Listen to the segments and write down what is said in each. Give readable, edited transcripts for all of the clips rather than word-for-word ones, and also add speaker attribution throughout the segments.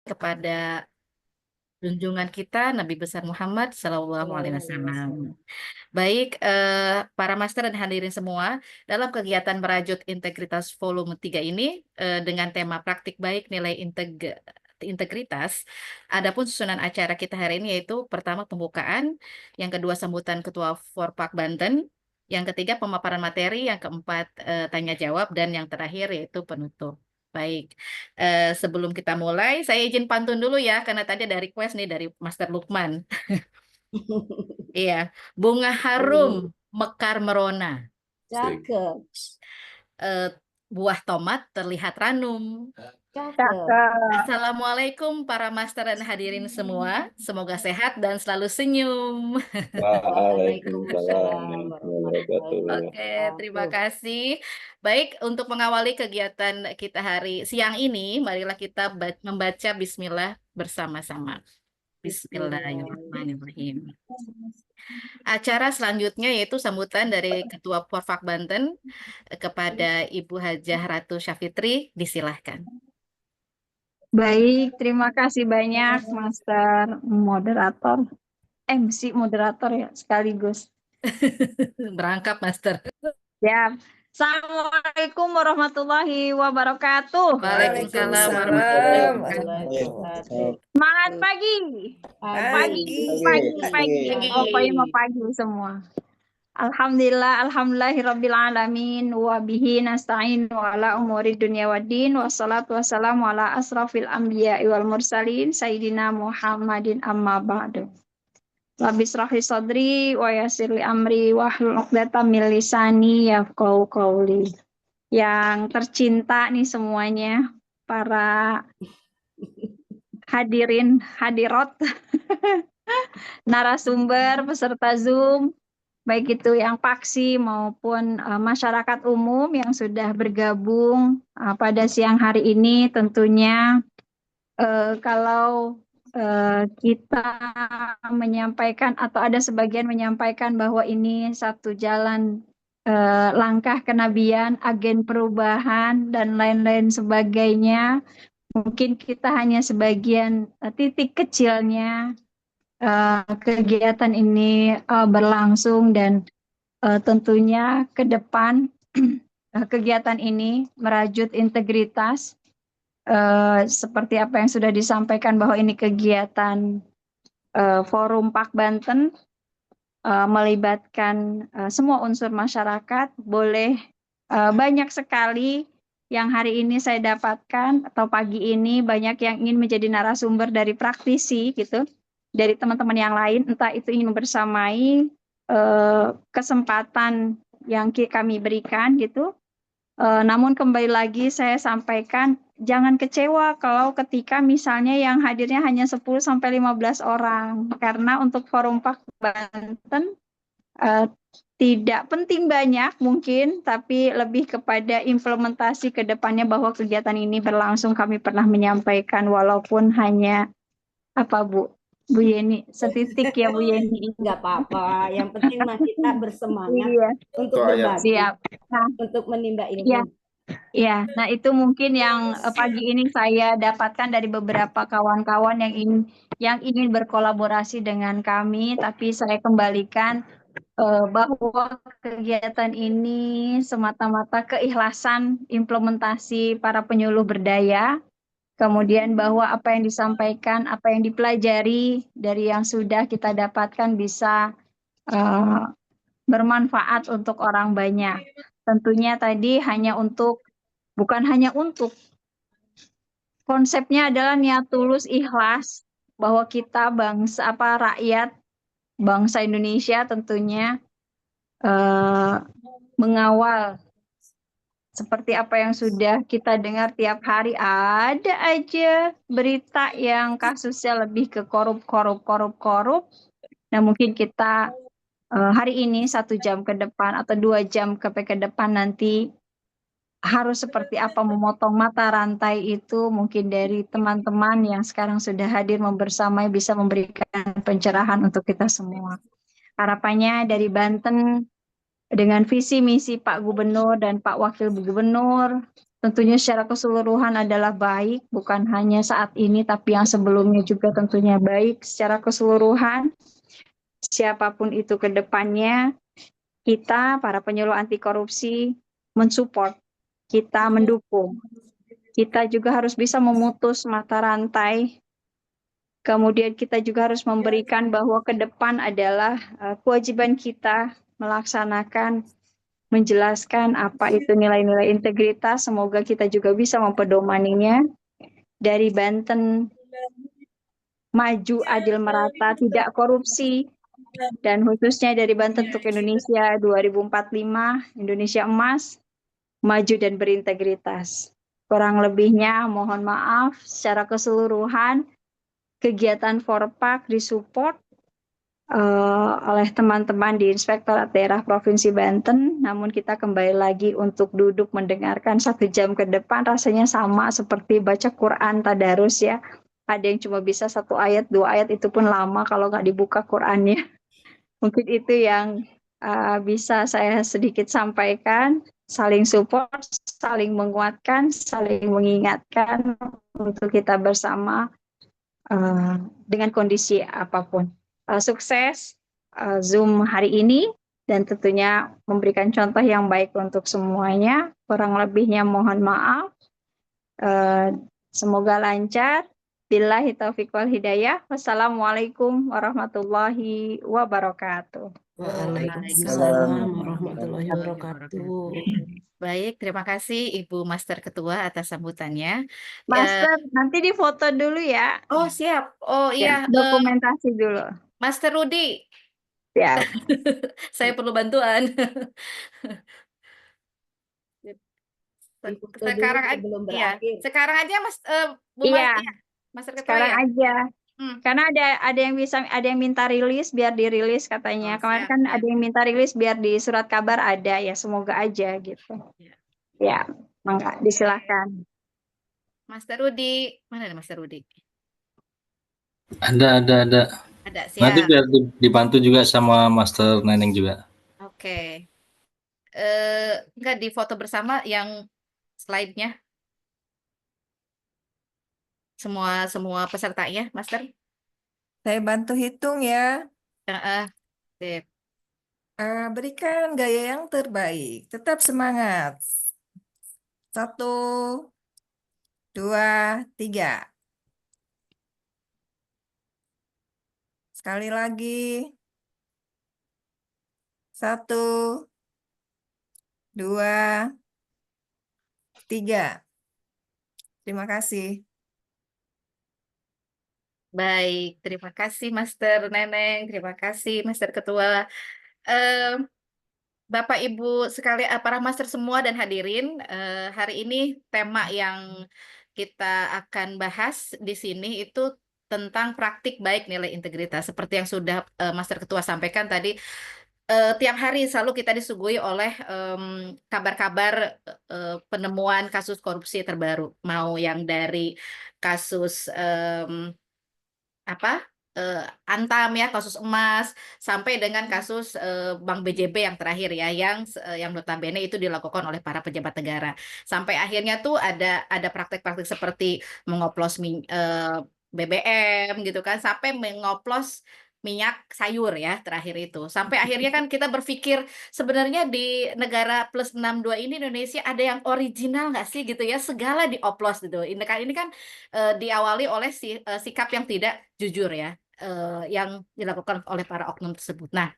Speaker 1: kepada junjungan kita Nabi besar Muhammad Sallallahu Alaihi Wasallam. Baik, para master dan hadirin semua, dalam kegiatan merajut integritas volume 3 ini dengan tema praktik baik nilai integritas, adapun susunan acara kita hari ini yaitu pertama pembukaan, yang kedua sambutan Ketua Forpak Banten, yang ketiga pemaparan materi, yang keempat tanya jawab, dan yang terakhir yaitu penutup. Baik, sebelum kita mulai, saya izin pantun dulu ya, karena tadi ada request nih dari Master Lukman. Iya, bunga harum mekar merona,
Speaker 2: Cakep,
Speaker 1: eh, buah tomat terlihat ranum.
Speaker 2: cakep.
Speaker 1: Assalamualaikum para master dan hadirin semua, semoga sehat dan selalu senyum.
Speaker 3: Waalaikumsalam
Speaker 2: Waalaikumsalam
Speaker 3: warahmatullahi
Speaker 2: warahmatullahi
Speaker 3: wabarakatuh.
Speaker 1: Oke, terima
Speaker 2: wabarakatuh.
Speaker 1: kasih. Baik, untuk mengawali kegiatan kita hari siang ini, marilah kita membaca Bismillah bersama-sama. Bismillahirrahmanirrahim. Acara selanjutnya yaitu sambutan dari Ketua Porfak Banten kepada Ibu Hajah Ratu Syafitri, disilahkan.
Speaker 4: Baik, terima kasih banyak Master Moderator, MC Moderator ya sekaligus.
Speaker 1: Berangkat, Master.
Speaker 4: Ya, Assalamualaikum warahmatullahi wabarakatuh.
Speaker 1: Waalaikumsalam
Speaker 2: Waalaikumsalam
Speaker 1: warahmatullahi
Speaker 2: warahmatullahi
Speaker 1: wabarakatuh.
Speaker 2: wabarakatuh.
Speaker 4: Semangat pagi, pagi, pokoknya mau pagi semua. Alhamdulillahirrabbilalamin wa bihi nasta'in wa ala umuri dunya waddin wassalatu wassalamu ala asrafil anbiya wal mursalin sayyidina Muhammadin amma ba'du. Rabbi shrahli sadri wa yassirli amri wahlul 'uqdatam min lisani yafqahu qawli. Yang tercinta nih semuanya, para hadirin hadirat, narasumber peserta Zoom, baik itu yang paksi maupun masyarakat umum yang sudah bergabung pada siang hari ini. Tentunya kalau kita menyampaikan atau ada sebagian menyampaikan bahwa ini satu jalan langkah kenabian, agen perubahan dan lain-lain sebagainya, mungkin kita hanya sebagian titik kecilnya kegiatan ini berlangsung, dan tentunya ke depan kegiatan ini merajut integritas seperti apa yang sudah disampaikan bahwa ini kegiatan Forum Pak Banten melibatkan semua unsur masyarakat. Boleh banyak sekali yang hari ini saya dapatkan atau pagi ini banyak yang ingin menjadi narasumber dari praktisi gitu, dari teman-teman yang lain, entah itu ingin bersamai kesempatan yang kami berikan gitu. Namun kembali lagi saya sampaikan, jangan kecewa kalau ketika misalnya yang hadirnya hanya 10-15 orang. Karena untuk Forum Pak Banten tidak penting banyak mungkin, tapi lebih kepada implementasi ke depannya bahwa kegiatan ini berlangsung. Kami pernah menyampaikan walaupun hanya apa Bu Yeni, setitik ya Bu Yeni.
Speaker 2: Nggak apa-apa, yang penting mah kita bersemangat
Speaker 4: Iya,
Speaker 2: untuk berbagi,
Speaker 4: siap. Nah,
Speaker 2: untuk menimba
Speaker 4: iya.
Speaker 2: ilmu.
Speaker 4: Ya, nah itu mungkin yang pagi ini saya dapatkan dari beberapa kawan-kawan yang ingin berkolaborasi dengan kami, tapi saya kembalikan bahwa kegiatan ini semata-mata keikhlasan implementasi para penyuluh berdaya, kemudian bahwa apa yang disampaikan, apa yang dipelajari dari yang sudah kita dapatkan bisa bermanfaat untuk orang banyak. Tentunya tadi bukan hanya untuk, konsepnya adalah niat tulus ikhlas bahwa kita rakyat bangsa Indonesia tentunya mengawal seperti apa yang sudah kita dengar tiap hari, ada aja berita yang kasusnya lebih ke korup. Nah mungkin kita hari ini 1 jam ke depan atau 2 jam ke depan nanti harus seperti apa memotong mata rantai itu, mungkin dari teman-teman yang sekarang sudah hadir membersamai bisa memberikan pencerahan untuk kita semua. Harapannya dari Banten dengan visi misi Pak Gubernur dan Pak Wakil Gubernur, tentunya secara keseluruhan adalah baik, bukan hanya saat ini, tapi yang sebelumnya juga tentunya baik secara keseluruhan. Siapapun itu ke depannya, kita para penyuluh anti korupsi mensupport, kita mendukung. Kita juga harus bisa memutus mata rantai. Kemudian kita juga harus memberikan bahwa ke depan adalah kewajiban kita melaksanakan, menjelaskan apa itu nilai-nilai integritas. Semoga kita juga bisa mempedomaninya. Dari Banten maju, adil, merata, tidak korupsi. Dan khususnya dari Banten untuk Indonesia 2045, Indonesia emas, maju dan berintegritas. Kurang lebihnya mohon maaf secara keseluruhan kegiatan Forpak disupport oleh teman-teman di Inspektorat Daerah Provinsi Banten, namun kita kembali lagi untuk duduk mendengarkan 1 jam ke depan rasanya sama seperti baca Quran tadarus ya. Ada yang cuma bisa 1 ayat, 2 ayat, itu pun lama kalau nggak dibuka Qurannya. Mungkin itu yang bisa saya sedikit sampaikan, saling support, saling menguatkan, saling mengingatkan untuk kita bersama dengan kondisi apapun. Sukses Zoom hari ini dan tentunya memberikan contoh yang baik untuk semuanya. Kurang lebihnya mohon maaf. Semoga lancar. Billahi taufiq wal hidayah. Wassalamualaikum warahmatullahi wabarakatuh.
Speaker 3: Waalaikumsalam warahmatullahi wabarakatuh.
Speaker 1: Baik, terima kasih Ibu Master Ketua atas sambutannya.
Speaker 4: Master, nanti difoto dulu ya.
Speaker 1: Oh siap. Oh
Speaker 4: Ya,
Speaker 1: iya,
Speaker 4: dokumentasi dulu.
Speaker 1: Master Rudi,
Speaker 4: Ya.
Speaker 1: saya perlu bantuan.
Speaker 2: Difoto dulu
Speaker 1: Sekarang aja,
Speaker 2: sebelum
Speaker 1: iya.
Speaker 2: berakhir.
Speaker 1: Sekarang aja Mas, Bu
Speaker 4: Iya.
Speaker 1: Mas, iya. Master Ketua
Speaker 4: Sekarang
Speaker 1: ya.
Speaker 4: aja.
Speaker 1: Hmm.
Speaker 4: Karena ada yang minta rilis biar dirilis katanya.
Speaker 1: Oh,
Speaker 4: Kemarin
Speaker 1: siap,
Speaker 4: kan
Speaker 1: siap.
Speaker 4: ada yang minta rilis biar di surat kabar ada ya. Semoga aja gitu.
Speaker 1: Ya.
Speaker 4: Ya, mangga disilahkan.
Speaker 1: Master Rudi, mana nih Master Rudi?
Speaker 5: Ada.
Speaker 1: Ada,
Speaker 5: Nanti
Speaker 1: siap.
Speaker 5: biar dibantu juga sama Master Neneng juga.
Speaker 1: Oke. Enggak di foto bersama yang slide-nya. Semua pesertanya, Master.
Speaker 3: Saya bantu hitung ya.
Speaker 1: Sip.
Speaker 3: Berikan gaya yang terbaik. Tetap semangat. 1, 2, 3. Sekali lagi. 1, 2, 3. Terima kasih.
Speaker 1: Baik, terima kasih Master Neneng, terima kasih Master Ketua. Bapak Ibu sekalian, para Master semua dan hadirin, hari ini tema yang kita akan bahas di sini itu tentang praktik baik nilai integritas. Seperti yang sudah Master Ketua sampaikan tadi, tiap hari selalu kita disuguhi oleh kabar-kabar penemuan kasus korupsi terbaru, mau yang dari kasus Antam ya, kasus emas, sampai dengan kasus Bank BJB yang terakhir ya, yang notabene itu dilakukan oleh para pejabat negara, sampai akhirnya tuh ada praktek-praktek seperti mengoplos BBM gitu kan, sampai mengoplos minyak sayur ya terakhir itu, sampai akhirnya kan kita berpikir sebenarnya di negara plus 62 ini Indonesia ada yang original nggak sih gitu ya, segala dioplos gitu. Ini kan diawali oleh sikap yang tidak jujur ya, yang dilakukan oleh para oknum tersebut. Nah,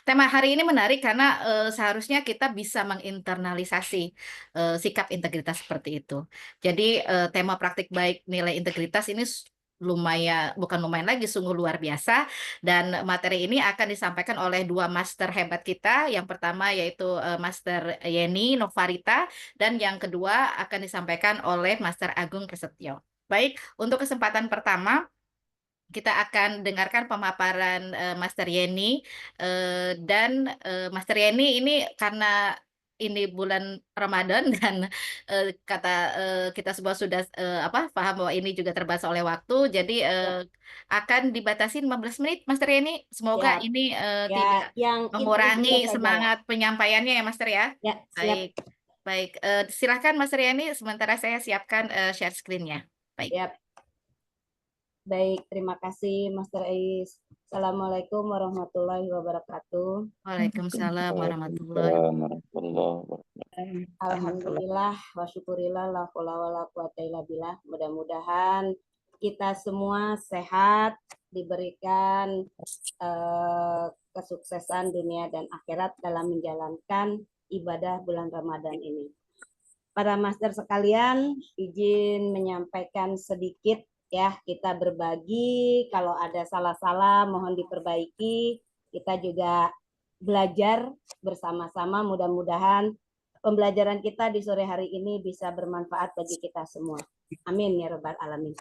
Speaker 1: tema hari ini menarik karena seharusnya kita bisa menginternalisasi sikap integritas seperti itu. Jadi tema praktik baik nilai integritas ini bukan lumayan lagi, sungguh luar biasa. Dan materi ini akan disampaikan oleh 2 master hebat kita. Yang pertama yaitu Master Yeni Novarita, dan yang kedua akan disampaikan oleh Master Agung Prasetyo. Baik, untuk kesempatan pertama kita akan dengarkan pemaparan Master Yeni, dan Master Yeni ini karena ini bulan Ramadan dan kita semua sudah paham bahwa ini juga terbatas oleh waktu, jadi akan dibatasi 15 menit Master Yeni. Semoga
Speaker 2: Siap.
Speaker 1: ini
Speaker 2: Ya,
Speaker 1: tidak
Speaker 2: yang
Speaker 1: mengurangi
Speaker 2: inti-intinya saja lah.
Speaker 1: semangat penyampaiannya ya Master ya.
Speaker 2: Ya, siap.
Speaker 1: Baik. Baik, silakan Mas Riani, sementara saya siapkan share screen-nya. Baik.
Speaker 2: Yap. Baik, terima kasih Master Ais. Assalamualaikum warahmatullahi wabarakatuh.
Speaker 1: Waalaikumsalam warahmatullahi
Speaker 2: Alhamdulillah wa syukurillah la haula wala quwata illa billah. Mudah-mudahan kita semua sehat, diberikan kesuksesan dunia dan akhirat dalam menjalankan ibadah bulan Ramadan ini. Para master sekalian, izin menyampaikan sedikit ya, kita berbagi, kalau ada salah-salah mohon diperbaiki. Kita juga belajar bersama-sama, mudah-mudahan pembelajaran kita di sore hari ini bisa bermanfaat bagi kita semua. Amin ya rabbal alamin.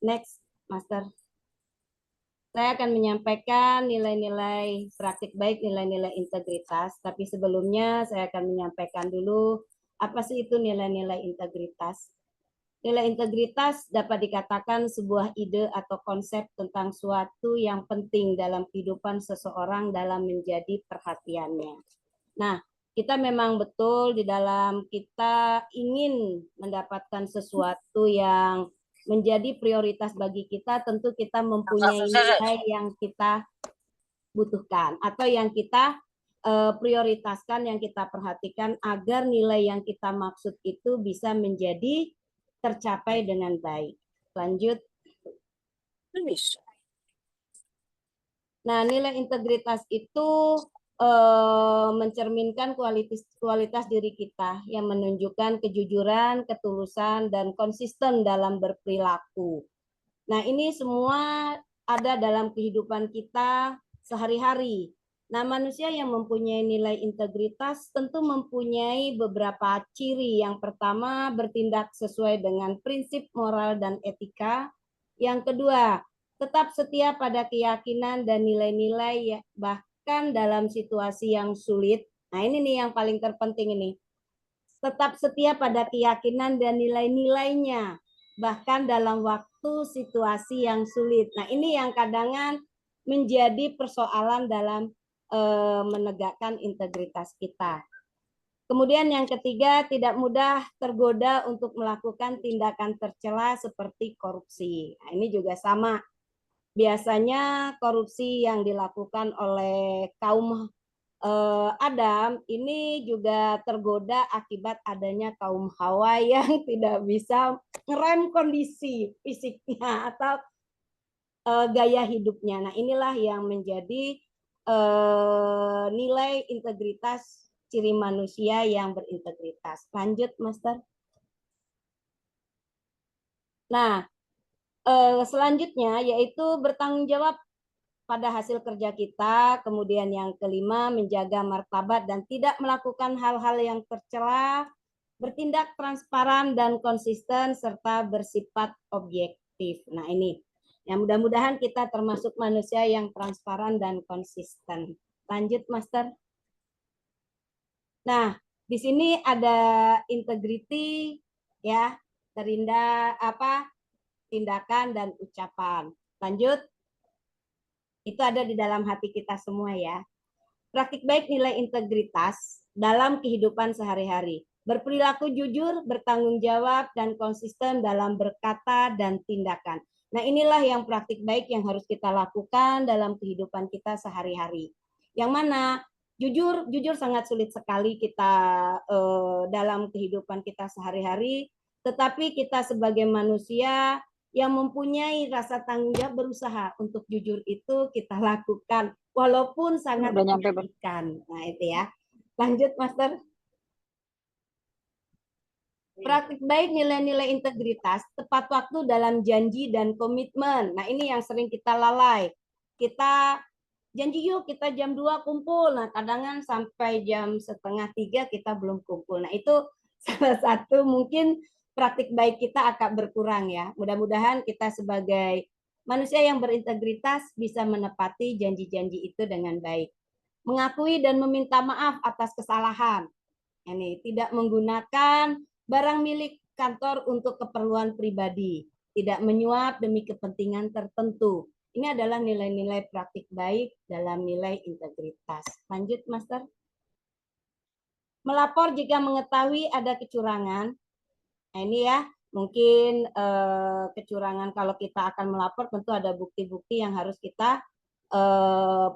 Speaker 2: Next, Master. Saya akan menyampaikan nilai-nilai praktik baik, nilai-nilai integritas, tapi sebelumnya saya akan menyampaikan dulu apa sih itu nilai-nilai integritas. Nilai integritas dapat dikatakan sebuah ide atau konsep tentang suatu yang penting dalam kehidupan seseorang dalam menjadi perhatiannya. Nah, kita memang betul di dalam kita ingin mendapatkan sesuatu yang menjadi prioritas bagi kita, tentu kita mempunyai nilai yang kita butuhkan atau yang kita prioritaskan, yang kita perhatikan agar nilai yang kita maksud itu bisa menjadi tercapai dengan baik. Lanjut. Nah, nilai integritas itu mencerminkan kualitas diri kita yang menunjukkan kejujuran, ketulusan, dan konsisten dalam berperilaku. Nah, ini semua ada dalam kehidupan kita sehari-hari. Nah, manusia yang mempunyai nilai integritas tentu mempunyai beberapa ciri. Yang pertama, bertindak sesuai dengan prinsip moral dan etika. Yang kedua, tetap setia pada keyakinan dan nilai-nilai bahkan dalam situasi yang sulit. Nah, ini nih yang paling terpenting ini. Tetap setia pada keyakinan dan nilai-nilainya bahkan dalam waktu situasi yang sulit. Nah, ini yang kadang menjadi persoalan dalam menegakkan integritas kita. Kemudian yang ketiga, tidak mudah tergoda untuk melakukan tindakan tercela seperti korupsi. Nah, ini juga sama. Biasanya korupsi yang dilakukan oleh kaum Adam ini juga tergoda akibat adanya kaum Hawa yang tidak bisa ngerem kondisi fisiknya atau gaya hidupnya. Nah, inilah yang menjadi nilai integritas, ciri manusia yang berintegritas. Lanjut, Master. Nah, selanjutnya yaitu bertanggung jawab pada hasil kerja kita. Kemudian yang kelima, menjaga martabat dan tidak melakukan hal-hal yang tercela, bertindak transparan dan konsisten, serta bersifat objektif. Nah, ini. Ya, mudah-mudahan kita termasuk manusia yang transparan dan konsisten. Lanjut, Master. Nah, di sini ada integrity, ya, tindakan dan ucapan. Lanjut. Itu ada di dalam hati kita semua ya. Praktik baik nilai integritas dalam kehidupan sehari-hari. Berperilaku jujur, bertanggung jawab, dan konsisten dalam berkata dan tindakan. Nah, inilah yang praktik baik yang harus kita lakukan dalam kehidupan kita sehari-hari. Yang mana jujur sangat sulit sekali kita dalam kehidupan kita sehari-hari, tetapi kita sebagai manusia yang mempunyai rasa tanggung jawab berusaha untuk jujur itu kita lakukan walaupun sangat menyakitkan. Nah, itu ya. Lanjut, Master. Praktik baik nilai-nilai integritas, tepat waktu dalam janji dan komitmen. Nah, ini yang sering kita lalai. Kita janji yuk, kita jam 2 kumpul. Nah, kadang sampai jam 2:30 kita belum kumpul. Nah, itu salah satu mungkin praktik baik kita akan berkurang ya. Mudah-mudahan kita sebagai manusia yang berintegritas bisa menepati janji-janji itu dengan baik. Mengakui dan meminta maaf atas kesalahan. Ini tidak menggunakan barang milik kantor untuk keperluan pribadi, tidak menyuap demi kepentingan tertentu. Ini adalah nilai-nilai praktik baik dalam nilai integritas. Lanjut, Master. melapor jika mengetahui ada kecurangan. Nah ini ya, mungkin kecurangan kalau kita akan melapor tentu ada bukti-bukti yang harus kita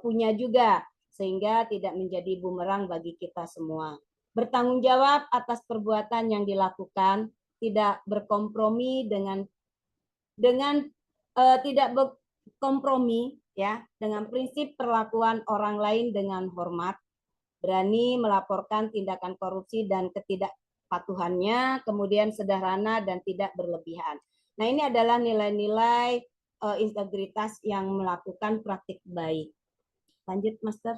Speaker 2: punya juga, sehingga tidak menjadi bumerang bagi kita semua. Bertanggung jawab atas perbuatan yang dilakukan, tidak berkompromi dengan tidak berkompromi ya dengan prinsip perlakuan orang lain dengan hormat, berani melaporkan tindakan korupsi dan ketidakpatuhannya, kemudian sederhana dan tidak berlebihan. Nah, ini adalah nilai-nilai integritas yang melakukan praktik baik. Lanjut, Master.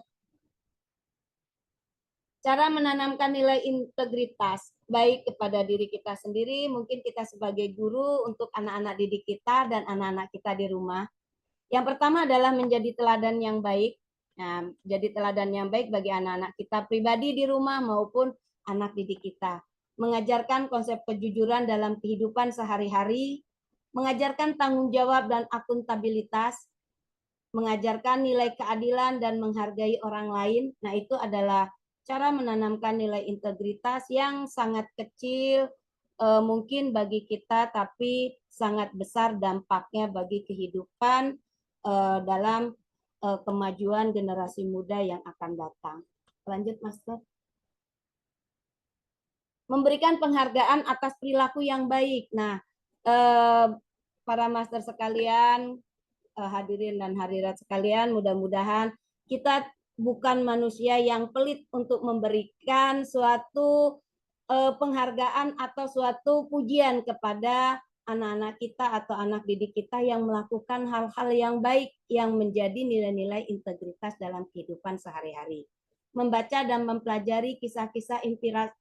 Speaker 2: Cara menanamkan nilai integritas baik kepada diri kita sendiri, mungkin kita sebagai guru untuk anak-anak didik kita dan anak-anak kita di rumah. Yang pertama adalah menjadi teladan yang baik. Nah, jadi teladan yang baik bagi anak-anak kita pribadi di rumah maupun anak didik kita. Mengajarkan konsep kejujuran dalam kehidupan sehari-hari, mengajarkan tanggung jawab dan akuntabilitas, mengajarkan nilai keadilan dan menghargai orang lain. Nah, itu adalah cara menanamkan nilai integritas yang sangat kecil mungkin bagi kita, tapi sangat besar dampaknya bagi kehidupan dalam kemajuan generasi muda yang akan datang. Lanjut, Master. Memberikan penghargaan atas perilaku yang baik. Nah, para Master sekalian, hadirin dan hadirat sekalian, mudah-mudahan kita bukan manusia yang pelit untuk memberikan suatu penghargaan atau suatu pujian kepada anak-anak kita atau anak didik kita yang melakukan hal-hal yang baik yang menjadi nilai-nilai integritas dalam kehidupan sehari-hari. Membaca dan mempelajari kisah-kisah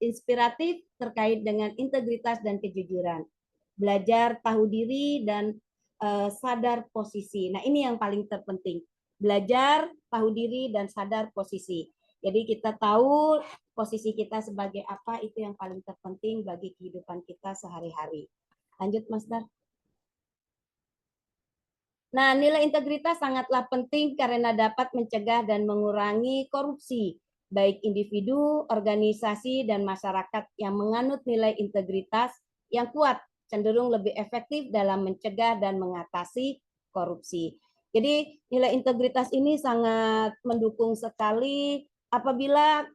Speaker 2: inspiratif terkait dengan integritas dan kejujuran. Belajar tahu diri dan sadar posisi. Nah, ini yang paling terpenting. Belajar, tahu diri, dan sadar posisi. Jadi kita tahu posisi kita sebagai apa, itu yang paling terpenting bagi kehidupan kita sehari-hari. Lanjut, Master. Nah, nilai integritas sangatlah penting karena dapat mencegah dan mengurangi korupsi, baik individu, organisasi, dan masyarakat yang menganut nilai integritas yang kuat cenderung lebih efektif dalam mencegah dan mengatasi korupsi. Jadi nilai integritas ini sangat mendukung sekali apabila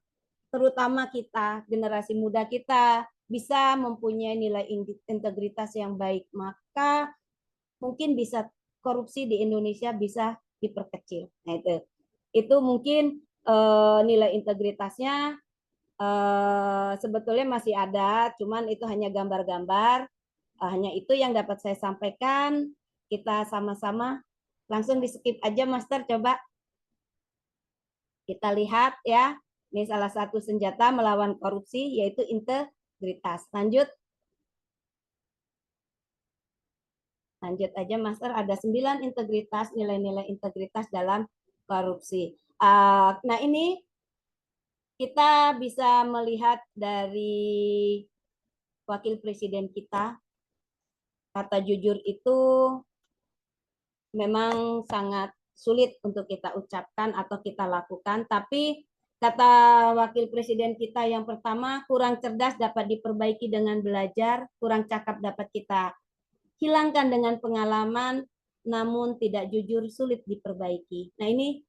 Speaker 2: terutama kita, generasi muda kita, bisa mempunyai nilai integritas yang baik, maka mungkin bisa korupsi di Indonesia bisa diperkecil. Nah, itu mungkin nilai integritasnya sebetulnya masih ada, cuman itu hanya gambar-gambar. Hanya itu yang dapat saya sampaikan. Kita sama-sama langsung di skip aja, Master. Coba kita lihat ya. Ini salah satu senjata melawan korupsi yaitu integritas. Lanjut. Lanjut aja, Master. Ada 9 integritas, nilai-nilai integritas dalam korupsi. Nah, ini kita bisa melihat dari Wakil Presiden kita. Kata jujur itu memang sangat sulit untuk kita ucapkan atau kita lakukan, tapi kata Wakil Presiden kita yang pertama, kurang cerdas dapat diperbaiki dengan belajar, kurang cakap dapat kita hilangkan dengan pengalaman, namun tidak jujur sulit diperbaiki. Nah, ini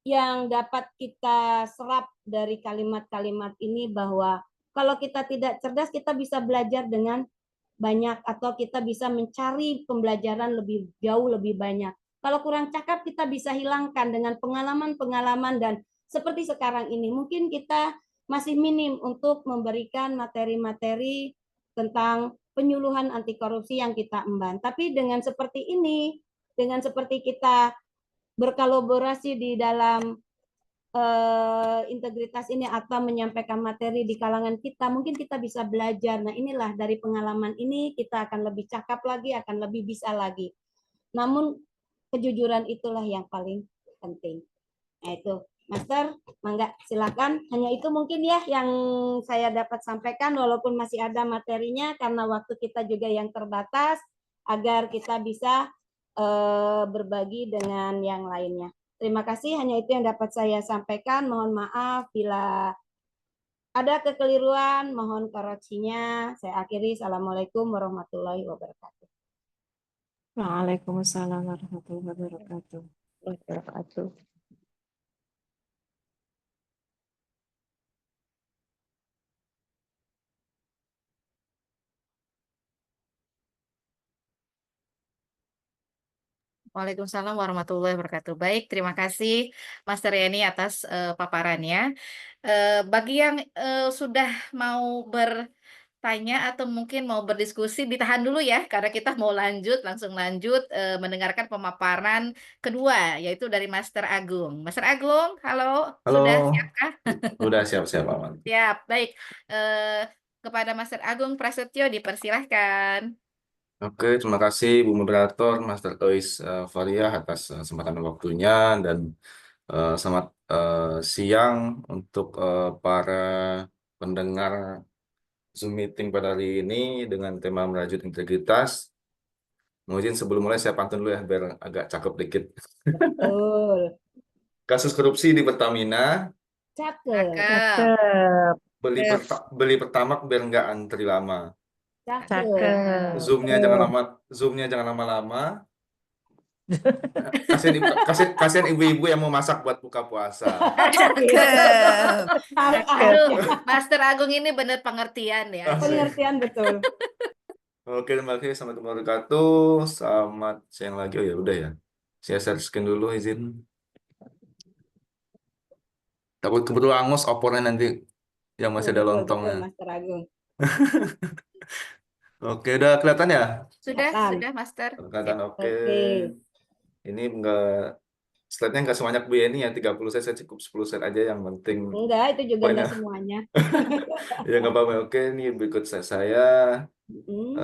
Speaker 2: yang dapat kita serap dari kalimat-kalimat ini, bahwa kalau kita tidak cerdas, kita bisa belajar dengan banyak atau kita bisa mencari pembelajaran lebih jauh lebih banyak. Kalau kurang cakap, kita bisa hilangkan dengan pengalaman-pengalaman, dan seperti sekarang ini mungkin kita masih minim untuk memberikan materi-materi tentang penyuluhan anti korupsi yang kita emban. Tapi dengan seperti ini, dengan seperti kita berkolaborasi di dalam integritas ini atau menyampaikan materi di kalangan kita, mungkin kita bisa belajar. Nah, inilah dari pengalaman ini kita akan lebih cakap lagi, akan lebih bisa lagi. Namun kejujuran itulah yang paling penting. Nah, itu Master, mangga silakan. Hanya itu mungkin ya yang saya dapat sampaikan, walaupun masih ada materinya karena waktu kita juga yang terbatas, agar kita bisa berbagi dengan yang lainnya. Terima kasih, hanya itu yang dapat saya sampaikan. Mohon maaf bila ada kekeliruan, mohon koreksinya. Saya akhiri. Assalamualaikum warahmatullahi wabarakatuh.
Speaker 6: Waalaikumsalam warahmatullahi wabarakatuh.
Speaker 1: Waalaikumsalam warahmatullahi wabarakatuh. Baik, terima kasih Master Yani atas paparannya. Bagi yang sudah mau bertanya atau mungkin mau berdiskusi, ditahan dulu ya, karena kita mau langsung lanjut mendengarkan pemaparan kedua, yaitu dari Master Agung. Master Agung, halo,
Speaker 7: Halo,
Speaker 1: sudah siapkah?
Speaker 7: udah siap-siap aman.
Speaker 1: Siap, baik. Kepada Master Agung Prasetyo dipersilahkan.
Speaker 7: Oke, terima kasih Bu Moderator, Master Ois Faria atas kesempatan waktunya dan selamat siang untuk para pendengar Zoom meeting pada hari ini dengan tema merajut integritas. Mungkin sebelum mulai saya pantun dulu ya biar agak cakep dikit.
Speaker 2: Betul.
Speaker 7: Kasus korupsi di Pertamina,
Speaker 2: Cakep.
Speaker 1: Cakep.
Speaker 7: beli Pertamax biar nggak antri lama.
Speaker 2: Cakep.
Speaker 7: Zoomnya jangan lama-lama. Kasihan ibu-ibu yang mau masak buat buka puasa.
Speaker 3: Cakep.
Speaker 1: Aduh, Master Agung ini benar pengertian ya.
Speaker 2: Pengertian betul.
Speaker 7: Oke, terima kasih. Selamat wabarakatuh. Selamat siang lagi. Oh ya, udah ya. Saya share screen dulu, izin. Takut keburu angus opornya nanti yang masih ada
Speaker 2: Betul,
Speaker 7: lontongnya.
Speaker 2: betul, Master Agung.
Speaker 7: Oke, udah kelihatan ya?
Speaker 1: Sudah,
Speaker 2: Kelihatan.
Speaker 1: Master.
Speaker 7: Kelihatan,
Speaker 1: Sip.
Speaker 7: oke.
Speaker 2: Oke.
Speaker 7: Ini slide-nya nggak sebanyak Bu Yeni ya, 30 slide, saya cukup 10 slide aja yang penting.
Speaker 2: Enggak, itu juga
Speaker 7: Poinnya.
Speaker 2: enggak semuanya.
Speaker 7: Ya, nggak apa-apa. Oke, ini berikut saya
Speaker 2: Hmm.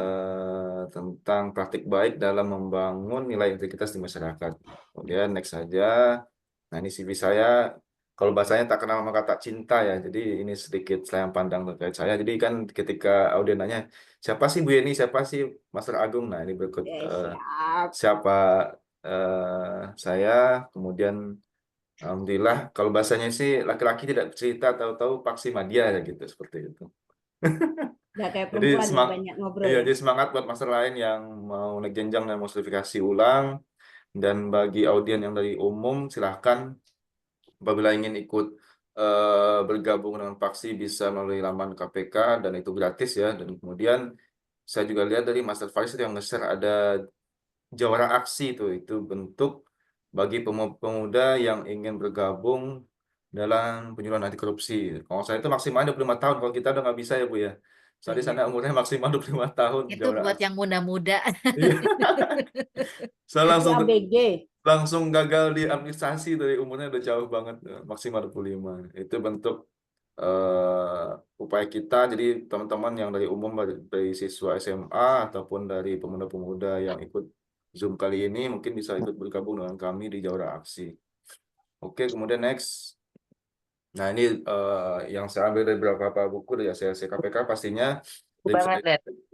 Speaker 7: tentang praktik baik dalam membangun nilai integritas di masyarakat. Kemudian next saja. Nah, ini CV saya. Kalau bahasanya tak kenal maka tak cinta ya. Jadi ini sedikit saya pandang terkait saya. Jadi kan ketika audien nanya, siapa sih Bu Yeni, siapa sih Master Agung? Nah, ini berikut
Speaker 2: Siap.
Speaker 7: siapa saya. Kemudian alhamdulillah kalau bahasanya sih laki-laki tidak cerita tahu-tahu paksi media ya gitu, seperti itu.
Speaker 2: Enggak kayak
Speaker 7: Jadi
Speaker 2: perempuan ya, banyak ngobrol.
Speaker 7: iya,
Speaker 2: Ya.
Speaker 7: jadi semangat buat master lain yang mau naik jenjang dan mau sertifikasi ulang. Dan bagi audien yang dari umum, silahkan apabila ingin ikut bergabung dengan Paksi bisa melalui laman KPK dan itu gratis ya. Dan kemudian saya juga lihat dari Master Faris yang nge-share ada jawara aksi itu bentuk bagi pemuda yang ingin bergabung dalam penyuluhan anti korupsi. Kalau saya itu maksimal 25 tahun, kalau kita udah nggak bisa ya Bu ya. Soalnya di sana umurnya maksimal 25 tahun.
Speaker 1: Itu buat yang muda-muda.
Speaker 7: Iya. Saya
Speaker 2: Di ABG.
Speaker 7: langsung gagal di administrasi dari umurnya udah jauh banget, maksimal 25. Itu bentuk upaya kita. Jadi teman-teman yang dari umum, dari siswa SMA ataupun dari pemuda-pemuda yang ikut Zoom kali ini mungkin bisa ikut bergabung dengan kami di Jawara Aksi. Oke, kemudian next. Nah, ini yang saya ambil dari beberapa buku dari ACLC KPK pastinya.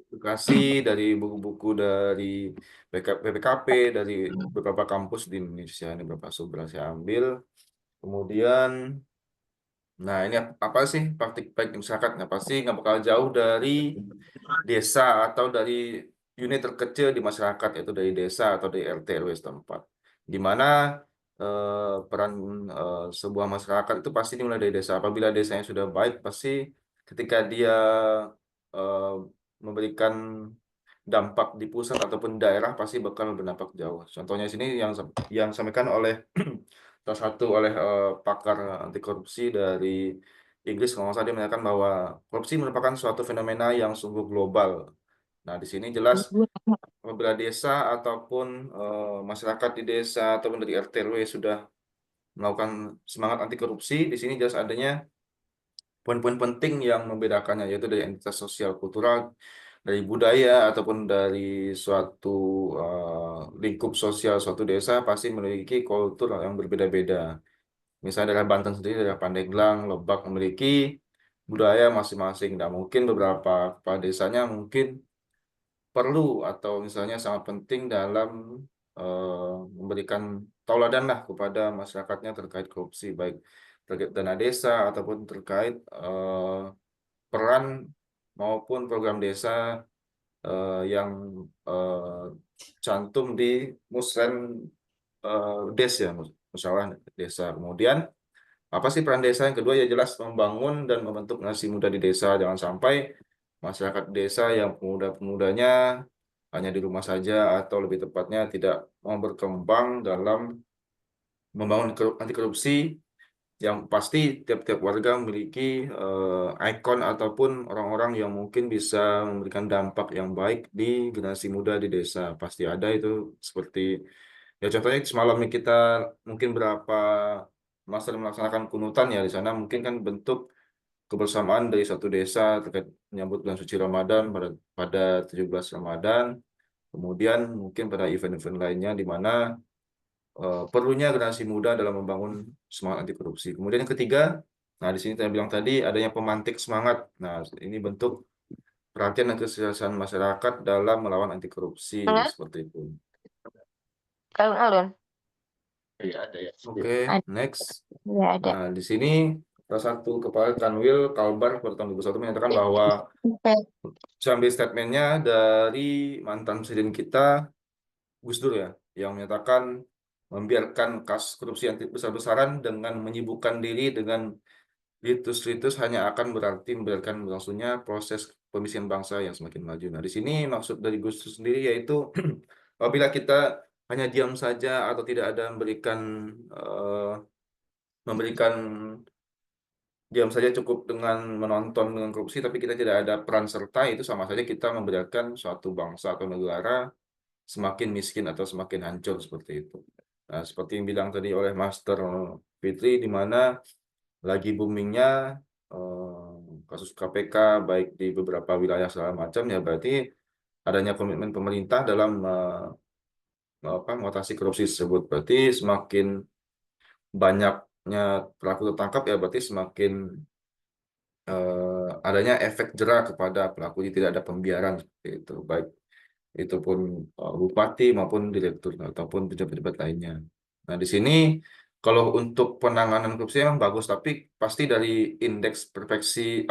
Speaker 7: Edukasi dari buku-buku dari BPKP, dari beberapa kampus di Indonesia. Ini beberapa sumber yang saya ambil. Kemudian, nah ini apa sih praktik baik di masyarakat? Nah, pasti nggak bakal jauh dari desa atau dari unit terkecil di masyarakat, yaitu dari desa atau dari RT RW setempat. Di mana peran sebuah masyarakat itu pasti dimulai dari desa. Apabila desanya sudah baik, pasti ketika dia memberikan dampak di pusat ataupun daerah pasti bakal berdampak jauh. Contohnya sini yang disampaikan oleh salah satu oleh pakar anti korupsi dari Inggris, kalau nggak salah dia menyatakan bahwa korupsi merupakan suatu fenomena yang sungguh global. Nah, di sini jelas apabila desa ataupun masyarakat di desa ataupun dari RT RW sudah melakukan semangat anti korupsi, di sini jelas adanya poin-poin penting yang membedakannya, yaitu dari entitas sosial kultural, dari budaya ataupun dari suatu lingkup sosial suatu desa pasti memiliki kultur yang berbeda-beda. Misalnya daerah Banten sendiri, daerah Pandeglang, Lebak memiliki budaya masing-masing. Dan mungkin beberapa kepala desanya mungkin perlu atau misalnya sangat penting dalam memberikan tauladan lah kepada masyarakatnya terkait korupsi, baik terkait dana desa ataupun terkait peran maupun program desa yang cantum di Musren Des ya, musyawarah desa. Kemudian apa sih peran desa? Yang kedua ya jelas membangun dan membentuk generasi muda di desa. Jangan sampai masyarakat desa yang pemuda-pemudanya hanya di rumah saja atau lebih tepatnya tidak mau berkembang dalam membangun anti korupsi, yang pasti tiap-tiap warga memiliki ikon ataupun orang-orang yang mungkin bisa memberikan dampak yang baik di generasi muda di desa. Pasti ada itu, seperti ya contohnya semalam kita mungkin berapa masa melaksanakan kunutan ya di sana, mungkin kan bentuk kebersamaan dari satu desa terkait menyambut bulan suci Ramadan pada 17 Ramadan. Kemudian mungkin pada event-event lainnya di mana perlunya generasi muda dalam membangun semangat anti korupsi. Kemudian yang ketiga, nah di sini saya bilang tadi adanya pemantik semangat. Nah, ini bentuk perhatian dan keseriusan masyarakat dalam melawan anti korupsi seperti itu.
Speaker 6: Alun-alun.
Speaker 7: Iya ada ya. Oke, next.
Speaker 6: Ya ada.
Speaker 7: Nah, di sini salah satu kepala Kanwil Kalbar pada tahun 2021 menyatakan bahwa saya ambil statementnya dari mantan presiden kita Gus Dur ya, yang menyatakan membiarkan kasus korupsi yang besar-besaran dengan menyibukkan diri dengan ritus-ritus hanya akan berarti membiarkan berlangsungnya proses pemisian bangsa yang semakin maju. Nah, di sini maksud dari Gus Dur sendiri yaitu apabila kita hanya diam saja atau tidak ada memberikan diam saja cukup dengan menonton dengan korupsi, tapi kita tidak ada peran serta, itu sama saja kita membiarkan suatu bangsa atau negara semakin miskin atau semakin hancur seperti itu. Nah, seperti yang bilang tadi oleh Master Fitri, di mana lagi boomingnya kasus KPK baik di beberapa wilayah segala macam, ya berarti adanya komitmen pemerintah dalam mengatasi korupsi tersebut. Berarti semakin banyaknya pelaku tertangkap, ya berarti semakin adanya efek jera kepada pelaku, tidak ada pembiaran seperti itu, baik itu pun bupati maupun direktur ataupun pejabat-pejabat lainnya. Nah, di sini kalau untuk penanganan korupsi memang bagus, tapi pasti dari indeks perfeksi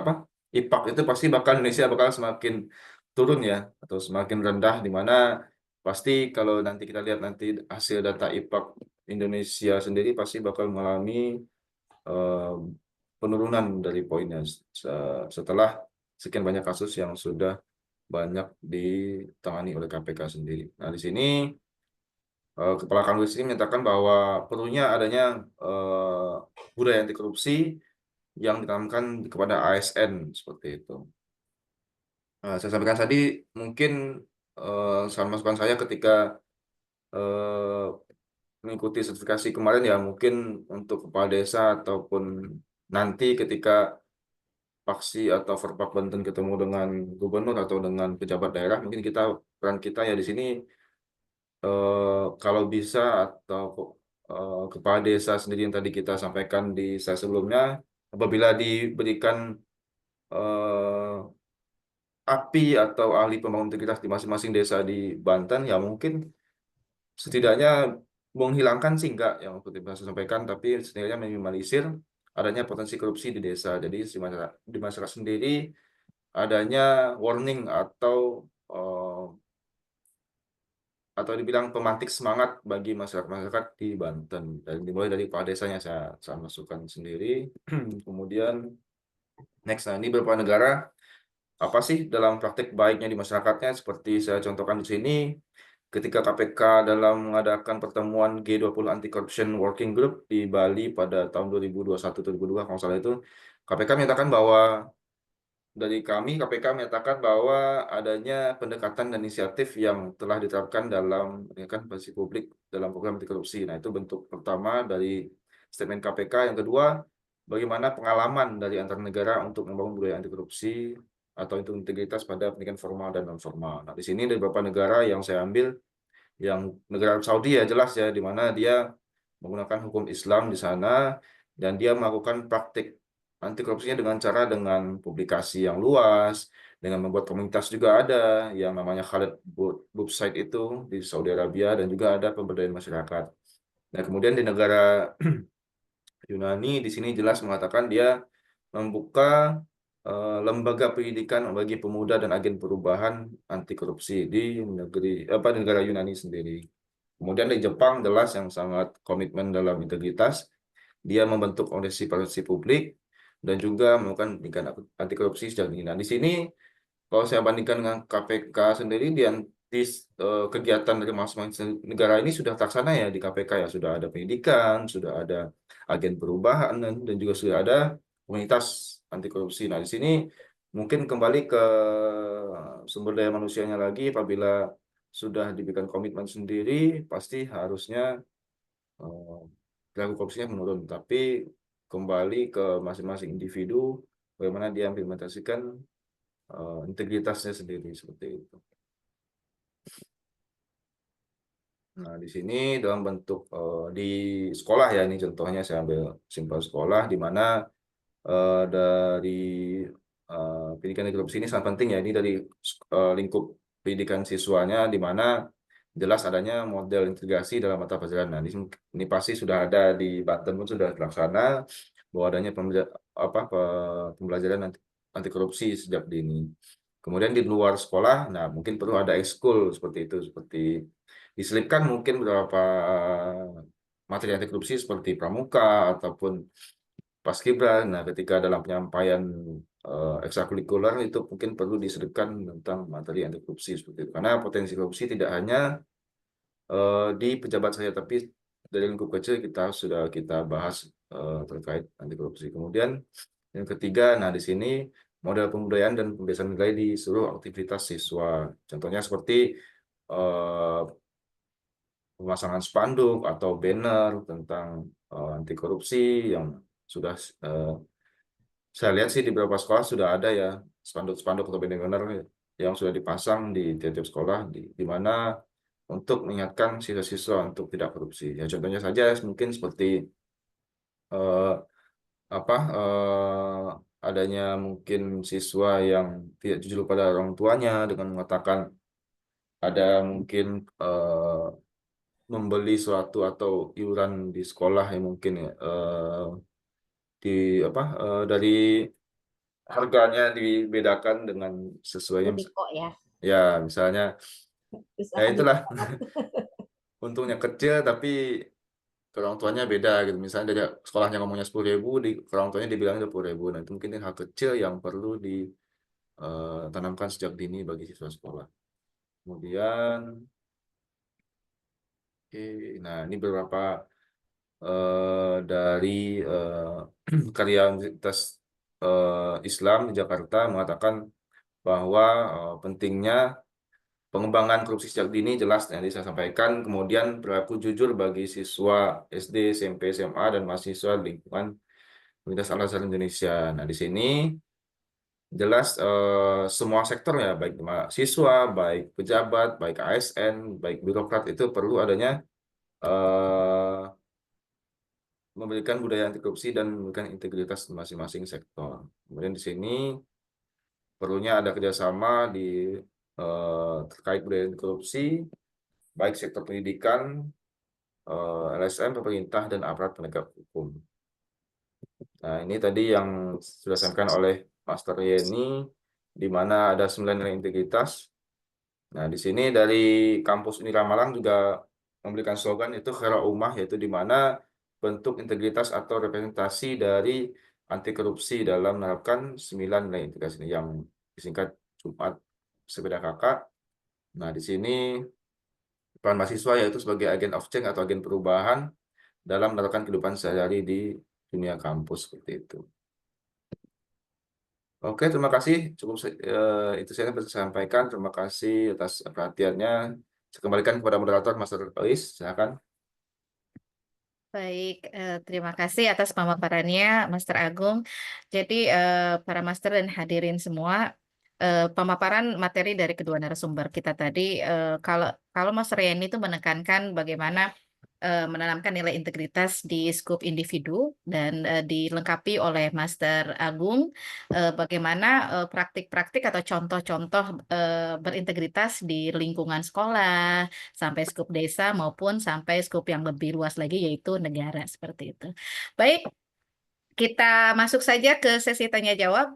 Speaker 7: IPAK itu pasti Indonesia bakal semakin turun ya, atau semakin rendah, di mana pasti kalau nanti kita lihat nanti hasil data IPAK Indonesia sendiri pasti bakal mengalami penurunan dari poinnya setelah sekian banyak kasus yang sudah banyak ditangani oleh KPK sendiri. Nah, di sini Kepala Kanwil ini menyatakan bahwa perlunya adanya budaya anti korupsi yang ditanamkan kepada ASN seperti itu. Saya sampaikan tadi mungkin saran masukan saya ketika mengikuti sertifikasi kemarin ya, mungkin untuk kepala desa ataupun nanti ketika Paksi atau Forpak Banten ketemu dengan gubernur atau dengan pejabat daerah, mungkin peran kita ya di sini kalau bisa atau kepala desa sendiri yang tadi kita sampaikan di slide sebelumnya, apabila diberikan API atau ahli pembangunan integritas di masing-masing desa di Banten, ya mungkin setidaknya menghilangkan sih enggak yang seperti saya sampaikan, tapi setidaknya minimalisir adanya potensi korupsi di desa. Jadi di masyarakat sendiri adanya warning atau dibilang pemantik semangat bagi masyarakat di Banten. Dan dimulai dari kepala desanya saya masukkan sendiri. Kemudian next, nah ini beberapa negara apa sih dalam praktik baiknya di masyarakatnya, seperti saya contohkan di sini. Ketika KPK dalam mengadakan pertemuan G20 Anti Corruption Working Group di Bali pada tahun 2021-2022 kalau salah itu, KPK menyatakan bahwa dari KPK menyatakan bahwa adanya pendekatan dan inisiatif yang telah diterapkan dalam meningkatkan partisipasi publik dalam program anti korupsi. Nah, itu bentuk pertama dari statement KPK. Yang kedua, bagaimana pengalaman dari antar negara untuk membangun budaya anti korupsi atau itu integritas pada pendidikan formal dan non formal. Nah, di sini dari beberapa negara yang saya ambil, yang negara Saudi ya jelas ya, di mana dia menggunakan hukum Islam di sana dan dia melakukan praktik anti korupsinya dengan publikasi yang luas, dengan membuat komunitas juga ada yang namanya Khaled Book Site itu di Saudi Arabia, dan juga ada pemberdayaan masyarakat. Nah, kemudian di negara Yunani di sini jelas mengatakan dia membuka lembaga pendidikan bagi pemuda dan agen perubahan anti korupsi di negara Yunani sendiri. Kemudian di Jepang jelas yang sangat komitmen dalam integritas, dia membentuk organisasi publik dan juga melakukan pendidikan anti korupsi sejak dini. Nah, di sini kalau saya bandingkan dengan KPK sendiri, kegiatan dari masing-masing negara ini sudah terlaksana ya di KPK ya, sudah ada pendidikan, sudah ada agen perubahan, dan juga sudah ada komunitas anti korupsi. Nah, di sini mungkin kembali ke sumber daya manusianya lagi, apabila sudah diberikan komitmen sendiri, pasti harusnya perilaku korupsinya menurun. Tapi kembali ke masing-masing individu, bagaimana dia implementasikan integritasnya sendiri seperti itu. Nah, di sini dalam bentuk di sekolah ya, ini contohnya saya ambil simpel sekolah, di mana dari pendidikan anti korupsi ini sangat penting ya, ini dari lingkup pendidikan siswanya, di mana jelas adanya model integrasi dalam mata pelajaran. Nah, ini pasti sudah ada di Banten pun sudah terlaksana, bahwa adanya pembelajaran anti korupsi sejak dini. Kemudian di luar sekolah, nah mungkin perlu ada ekskul seperti itu, seperti diselipkan mungkin beberapa materi anti korupsi seperti pramuka ataupun paskibra. Nah, ketika dalam penyampaian ekstrakurikuler itu mungkin perlu diselipkan tentang materi anti korupsi seperti itu. Karena potensi korupsi tidak hanya di pejabat saja, tapi dari lingkup kecil sudah kita bahas terkait anti korupsi. Kemudian yang ketiga, nah di sini model pembudayaan dan pembiasaan nilai di seluruh aktivitas siswa. Contohnya seperti pemasangan spanduk atau banner tentang anti korupsi yang sudah saya lihat sih di beberapa sekolah sudah ada ya spanduk-spanduk atau banner-banner yang sudah dipasang di tiap-tiap sekolah, di mana untuk mengingatkan siswa-siswa untuk tidak korupsi. Ya contohnya saja mungkin seperti eh, adanya mungkin siswa yang tidak jujur pada orang tuanya dengan mengatakan ada mungkin membeli suatu atau iuran di sekolah yang mungkin dari harganya dibedakan dengan sesuainya,
Speaker 2: Lebih kok ya.
Speaker 7: ya misalnya ya
Speaker 2: Usaha
Speaker 7: itulah
Speaker 2: banget.
Speaker 7: untungnya kecil tapi ke orang tuanya beda gitu. Misalnya dari sekolahnya ngomongnya 10.000, di ke orang tuanya dibilang 20.000. Nah, itu mungkin hal kecil yang perlu ditanamkan sejak dini bagi siswa sekolah. Kemudian, nah ini beberapa dari karya Universitas Islam di Jakarta mengatakan bahwa pentingnya pengembangan korupsi sejak dini jelas yang saya sampaikan, kemudian berlaku jujur bagi siswa SD, SMP, SMA, dan mahasiswa di lingkungan Universitas Al-Azhar Indonesia. Nah, di sini jelas semua sektor ya, baik mahasiswa, baik pejabat, baik ASN, baik birokrat itu perlu adanya memberikan budaya anti korupsi dan memberikan integritas masing-masing sektor. Kemudian di sini perlunya ada kerjasama terkait budaya anti korupsi, baik sektor pendidikan, LSM, pemerintah, dan aparat penegak hukum. Nah, ini tadi yang sudah disampaikan oleh Master Yeni, di mana ada 9 nilai integritas. Nah, di sini dari kampus Unira Malang juga memberikan slogan itu Khaira Ummah, yaitu di mana bentuk integritas atau representasi dari anti korupsi dalam menerapkan 9 nilai integritas ini yang disingkat Jumat Sepeda Kakak. Nah, di sini peran mahasiswa yaitu sebagai agen of change atau agen perubahan dalam menerapkan kehidupan sehari-hari di dunia kampus seperti itu. Oke, terima kasih. Cukup itu saya bisa sampaikan. Terima kasih atas perhatiannya. Saya kembalikan kepada moderator, Master Ois. Silakan.
Speaker 1: Baik, terima kasih atas pemaparannya, Master Agung. Jadi, para Master dan hadirin semua, pemaparan materi dari kedua narasumber kita tadi, kalau Master Yeni itu menekankan bagaimana menanamkan nilai integritas di skup individu dan dilengkapi oleh Master Agung bagaimana praktik-praktik atau contoh-contoh berintegritas di lingkungan sekolah sampai skup desa maupun sampai skup yang lebih luas lagi yaitu negara seperti itu. Baik, kita masuk saja ke sesi tanya jawab.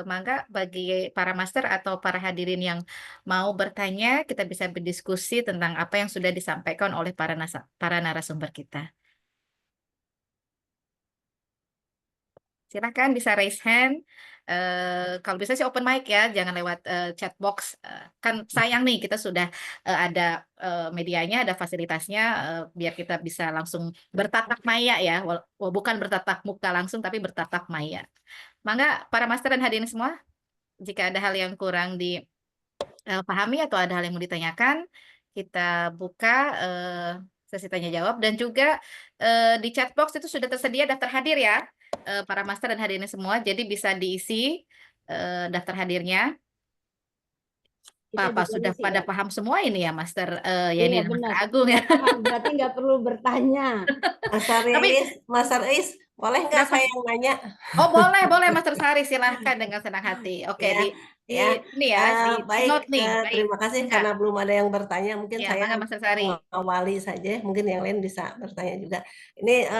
Speaker 1: Mangga bagi para master atau para hadirin yang mau bertanya, kita bisa berdiskusi tentang apa yang sudah disampaikan oleh para narasumber kita. Silakan bisa raise hand. Kalau bisa sih open mic ya, jangan lewat chat box. Kan sayang nih kita sudah ada medianya, ada fasilitasnya, biar kita bisa langsung bertatap maya ya, bukan bertatap muka langsung, tapi bertatap maya. Mangga para master dan hadirin semua, jika ada hal yang kurang dipahami atau ada hal yang mau ditanyakan, kita buka sesi tanya jawab dan juga di chat box itu sudah tersedia daftar hadir ya, para master dan hadirin semua. Jadi bisa diisi daftar hadirnya.
Speaker 2: Kita
Speaker 1: Apa
Speaker 2: juga
Speaker 1: sudah
Speaker 2: ngisi
Speaker 1: pada
Speaker 2: ya.
Speaker 1: paham semua ini ya, Master
Speaker 2: Iya
Speaker 1: Yani dan Master
Speaker 2: benar.
Speaker 1: Agung ya.
Speaker 2: Sudah paham, berarti nggak perlu bertanya.
Speaker 1: Tapi
Speaker 3: Master Is, boleh nggak
Speaker 1: kenapa?
Speaker 3: saya yang nanya?
Speaker 1: Oh boleh Master Sari, silahkan dengan senang hati. Oke,
Speaker 3: Ya,
Speaker 1: di
Speaker 3: ya.
Speaker 1: ini ya, di
Speaker 3: Baik,
Speaker 1: note nih. Baik,
Speaker 3: terima kasih
Speaker 1: enggak.
Speaker 3: karena belum ada yang bertanya. Mungkin
Speaker 1: Ya,
Speaker 3: saya
Speaker 1: mangga Master Sari.
Speaker 3: mengawali saja, mungkin yang lain bisa bertanya juga. Ini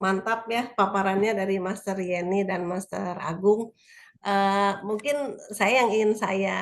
Speaker 3: mantap ya paparannya dari Master Yeni dan Master Agung. Mungkin yang ingin saya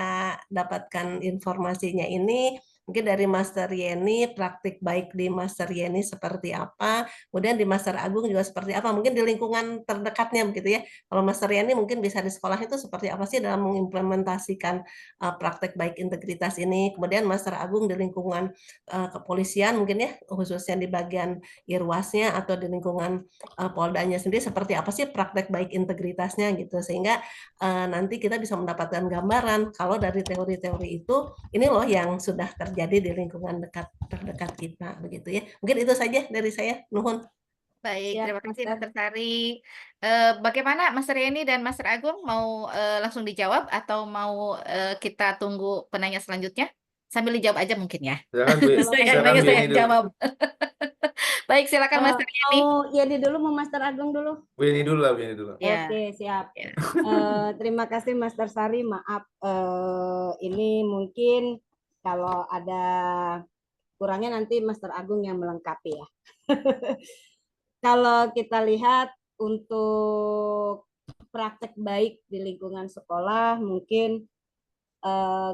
Speaker 3: dapatkan informasinya ini mungkin dari Master Yeni, praktik baik di Master Yeni seperti apa, kemudian di Master Agung juga seperti apa, mungkin di lingkungan terdekatnya begitu ya. Kalau Master Yeni mungkin bisa di sekolah itu seperti apa sih dalam mengimplementasikan praktek baik integritas ini, kemudian Master Agung di lingkungan kepolisian mungkin ya, khususnya di bagian Irwasnya atau di lingkungan Poldanya sendiri seperti apa sih praktek baik integritasnya gitu, sehingga nanti kita bisa mendapatkan gambaran kalau dari teori-teori itu ini loh yang sudah terjadi di lingkungan terdekat kita begitu ya. Mungkin itu saja dari saya. Nuhun.
Speaker 1: Baik,
Speaker 2: Siap,
Speaker 1: terima kasih
Speaker 2: Master.
Speaker 1: Master Sari. Bagaimana Master Yani dan Master Agung, mau langsung dijawab atau mau kita tunggu penanya selanjutnya? Sambil dijawab aja mungkin ya.
Speaker 7: Silakan
Speaker 1: Saya yang
Speaker 7: silakan
Speaker 1: nanya,
Speaker 7: Bu
Speaker 1: saya
Speaker 7: Yeni
Speaker 1: yang
Speaker 7: dulu.
Speaker 1: jawab. Baik, silakan Master Yani.
Speaker 2: Mau Yeni dulu, mau Master Agung dulu?
Speaker 7: Bu Yeni dulu lah, Bu Yeni dulu.
Speaker 1: Ya,
Speaker 2: Oke, siap.
Speaker 1: ya.
Speaker 2: Terima kasih Master Sari. Maaf, ini mungkin kalau ada kurangnya nanti Master Agung yang melengkapi ya. Kalau kita lihat untuk praktek baik di lingkungan sekolah, mungkin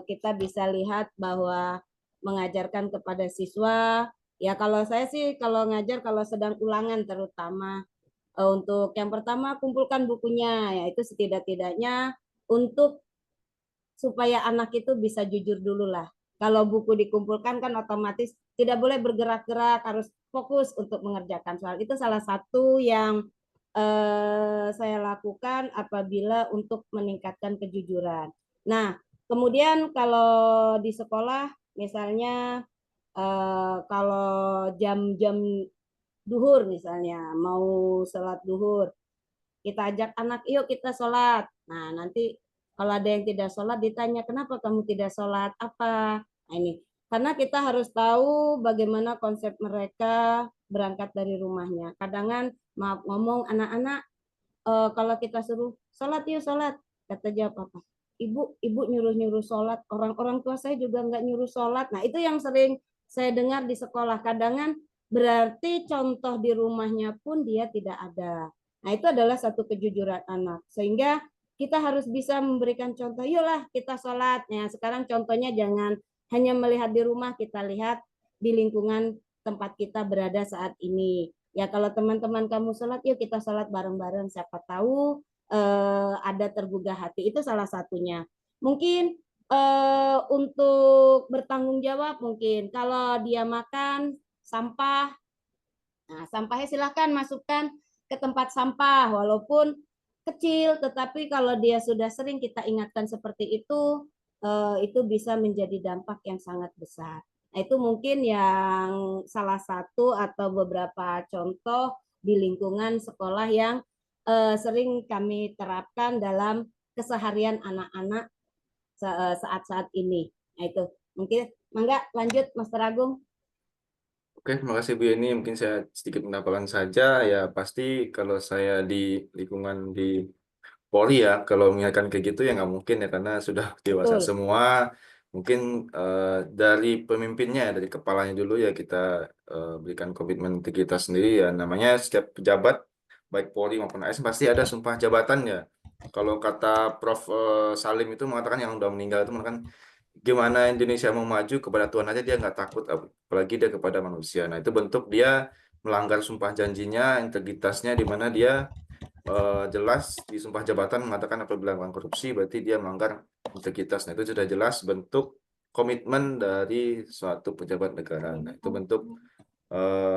Speaker 2: kita bisa lihat bahwa mengajarkan kepada siswa, ya kalau saya sih kalau ngajar kalau sedang ulangan terutama, untuk yang pertama kumpulkan bukunya, yaitu setidak-tidaknya untuk supaya anak itu bisa jujur dulu lah. Kalau buku dikumpulkan kan otomatis tidak boleh bergerak-gerak, harus fokus untuk mengerjakan soal. Itu salah satu yang saya lakukan apabila untuk meningkatkan kejujuran. Nah, kemudian kalau di sekolah misalnya kalau jam-jam duhur misalnya mau sholat duhur, kita ajak anak, yuk kita sholat. Nah, nanti kalau ada yang tidak sholat, ditanya, kenapa kamu tidak sholat? Apa? Nah, ini. Karena kita harus tahu bagaimana konsep mereka berangkat dari rumahnya. Kadang maaf ngomong, anak-anak, kalau kita suruh sholat, yuk sholat. Kata jawab apa? Ibu nyuruh-nyuruh sholat. Orang-orang tua saya juga nggak nyuruh sholat. Nah, itu yang sering saya dengar di sekolah. Kadang berarti contoh di rumahnya pun dia tidak ada. Nah, itu adalah satu kejujuran anak. Sehingga kita harus bisa memberikan contoh. Yuklah kita sholat. Nah, sekarang contohnya jangan hanya melihat di rumah, kita lihat di lingkungan tempat kita berada saat ini. Ya kalau teman-teman kamu sholat, yuk kita sholat bareng-bareng. Siapa tahu ada tergugah hati. Itu salah satunya. Mungkin untuk bertanggung jawab mungkin. Kalau dia makan sampah, nah, sampahnya silahkan masukkan ke tempat sampah, walaupun kecil, tetapi kalau dia sudah sering kita ingatkan seperti itu bisa menjadi dampak yang sangat besar. Nah, itu mungkin yang salah satu atau beberapa contoh di lingkungan sekolah yang sering kami terapkan dalam keseharian anak-anak saat-saat ini. Nah, itu mungkin, mangga lanjut Master Agung.
Speaker 7: Oke, terima kasih Bu Yeni. Mungkin saya sedikit menambahkan saja. Ya pasti kalau saya di lingkungan di Polri ya, kalau mengingatkan kayak gitu ya nggak mungkin ya karena sudah dewasa
Speaker 2: Betul.
Speaker 7: semua. Mungkin dari pemimpinnya, dari kepalanya dulu ya kita berikan komitmen integritas sendiri ya. Namanya setiap pejabat baik Polri maupun ASN pasti ada sumpah jabatan ya. Kalau kata Prof. Salim itu mengatakan yang udah meninggal itu mengatakan gimana Indonesia mau maju kepada Tuhan aja dia nggak takut, apalagi dia kepada manusia. Nah itu bentuk dia melanggar sumpah janjinya, integritasnya di mana dia jelas di sumpah jabatan mengatakan apabila melakukan korupsi berarti dia melanggar integritas. Nah, itu sudah jelas bentuk komitmen dari suatu pejabat negara. Nah, itu bentuk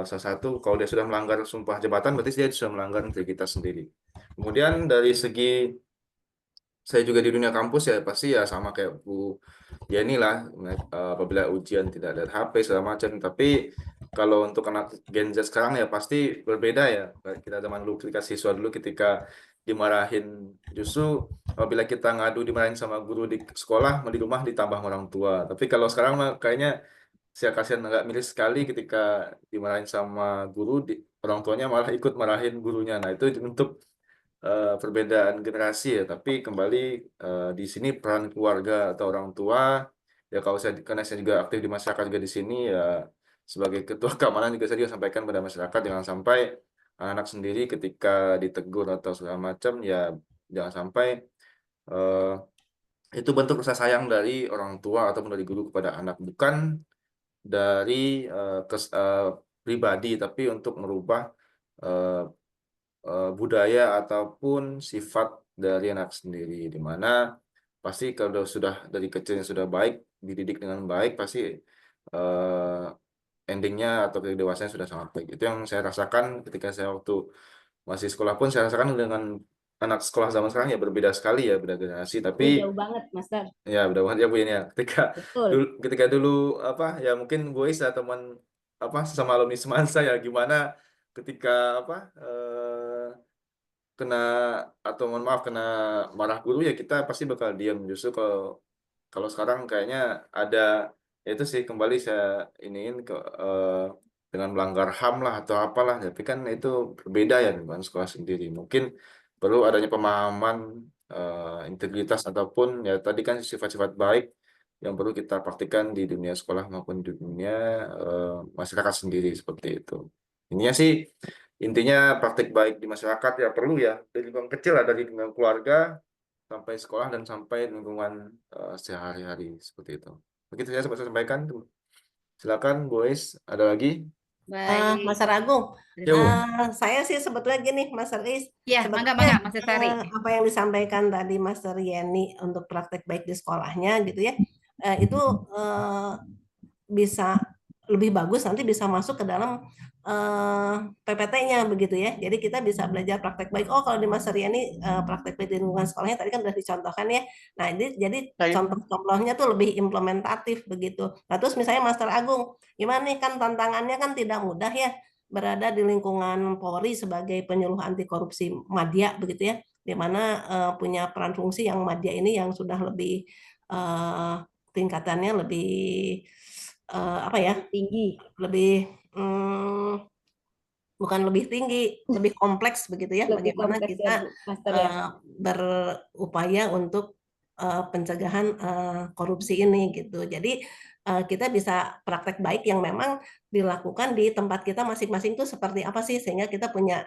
Speaker 7: salah satu kalau dia sudah melanggar sumpah jabatan berarti dia sudah melanggar integritas sendiri. Kemudian dari segi saya juga di dunia kampus ya pasti ya sama kayak Bu Yeni lah apabila ujian tidak ada HP segala macam. Tapi kalau untuk anak Gen Z sekarang ya pasti berbeda ya. Kita zaman dulu ketika siswa dulu ketika dimarahin justru apabila kita ngadu dimarahin sama guru di sekolah di rumah ditambah orang tua. Tapi kalau sekarang mah kayaknya saya kasihan agak miris sekali ketika dimarahin sama guru orang tuanya malah ikut marahin gurunya. Nah itu untuk perbedaan generasi ya, tapi kembali di sini peran keluarga atau orang tua ya kalau saya karena saya juga aktif di masyarakat juga di sini ya sebagai ketua keamanan juga saya juga sampaikan pada masyarakat jangan sampai anak sendiri ketika ditegur atau segala macam ya jangan sampai eh, itu bentuk rasa sayang dari orang tua ataupun dari guru kepada anak bukan dari pribadi tapi untuk merubah eh, budaya ataupun sifat dari anak sendiri di mana pasti kalau sudah dari kecilnya sudah baik dididik dengan baik pasti eh, endingnya atau kedewasaan sudah sangat baik itu yang saya rasakan ketika saya waktu masih sekolah pun saya rasakan dengan anak sekolah zaman sekarang ya berbeda sekali ya beda generasi tapi
Speaker 2: Oh, jauh banget, Master.
Speaker 7: ya udah banget ya Bu ini ya
Speaker 2: Betul.
Speaker 7: ketika dulu apa ya mungkin Bu Isa teman apa sesama alumni semansa ya gimana ketika apa kena atau mohon maaf kena marah guru ya kita pasti bakal diam justru kalau sekarang kayaknya ada ya itu sih kembali saya iniin ke dengan melanggar HAM lah atau apalah tapi kan itu berbeda ya dengan sekolah sendiri mungkin perlu adanya pemahaman integritas ataupun ya tadi kan sifat-sifat baik yang perlu kita praktikkan di dunia sekolah maupun di dunia masyarakat sendiri seperti itu ininya sih intinya praktik baik di masyarakat ya perlu ya dari lingkungan kecil lah dari lingkungan keluarga sampai sekolah dan sampai lingkungan sehari-hari seperti itu. Begitu saya sempat sampaikan. Silakan, boys. Ada lagi?
Speaker 1: Baik.
Speaker 3: Mas Agung,
Speaker 1: Dari
Speaker 7: Yo.
Speaker 3: saya sih sebetulnya gini, Mas Riz,
Speaker 1: Ya,
Speaker 3: sebetulnya
Speaker 1: mangga, Mas Tari.
Speaker 3: apa yang disampaikan tadi Mas Yeni untuk praktek baik di sekolahnya gitu ya, itu bisa lebih bagus nanti bisa masuk ke dalam PPT-nya begitu ya. Jadi kita bisa belajar praktek baik. Oh, kalau di Mas Yeni praktek baik di lingkungan sekolahnya tadi kan sudah dicontohkan ya. Nah, jadi contoh-contohnya tuh lebih implementatif begitu. Nah, terus misalnya Master Agung, gimana nih kan tantangannya kan tidak mudah ya berada di lingkungan Polri sebagai penyuluh anti korupsi madya begitu ya, di mana punya peran fungsi yang madya ini yang sudah lebih tingkatannya lebih apa ya
Speaker 2: Tinggi.
Speaker 3: lebih bukan lebih tinggi lebih kompleks begitu ya
Speaker 2: Lebih
Speaker 3: bagaimana
Speaker 2: kompleks
Speaker 3: kita
Speaker 2: ya, Master ya.
Speaker 3: berupaya untuk pencegahan korupsi ini gitu. Jadi kita bisa praktek baik yang memang dilakukan di tempat kita masing-masing tuh seperti apa sih sehingga kita punya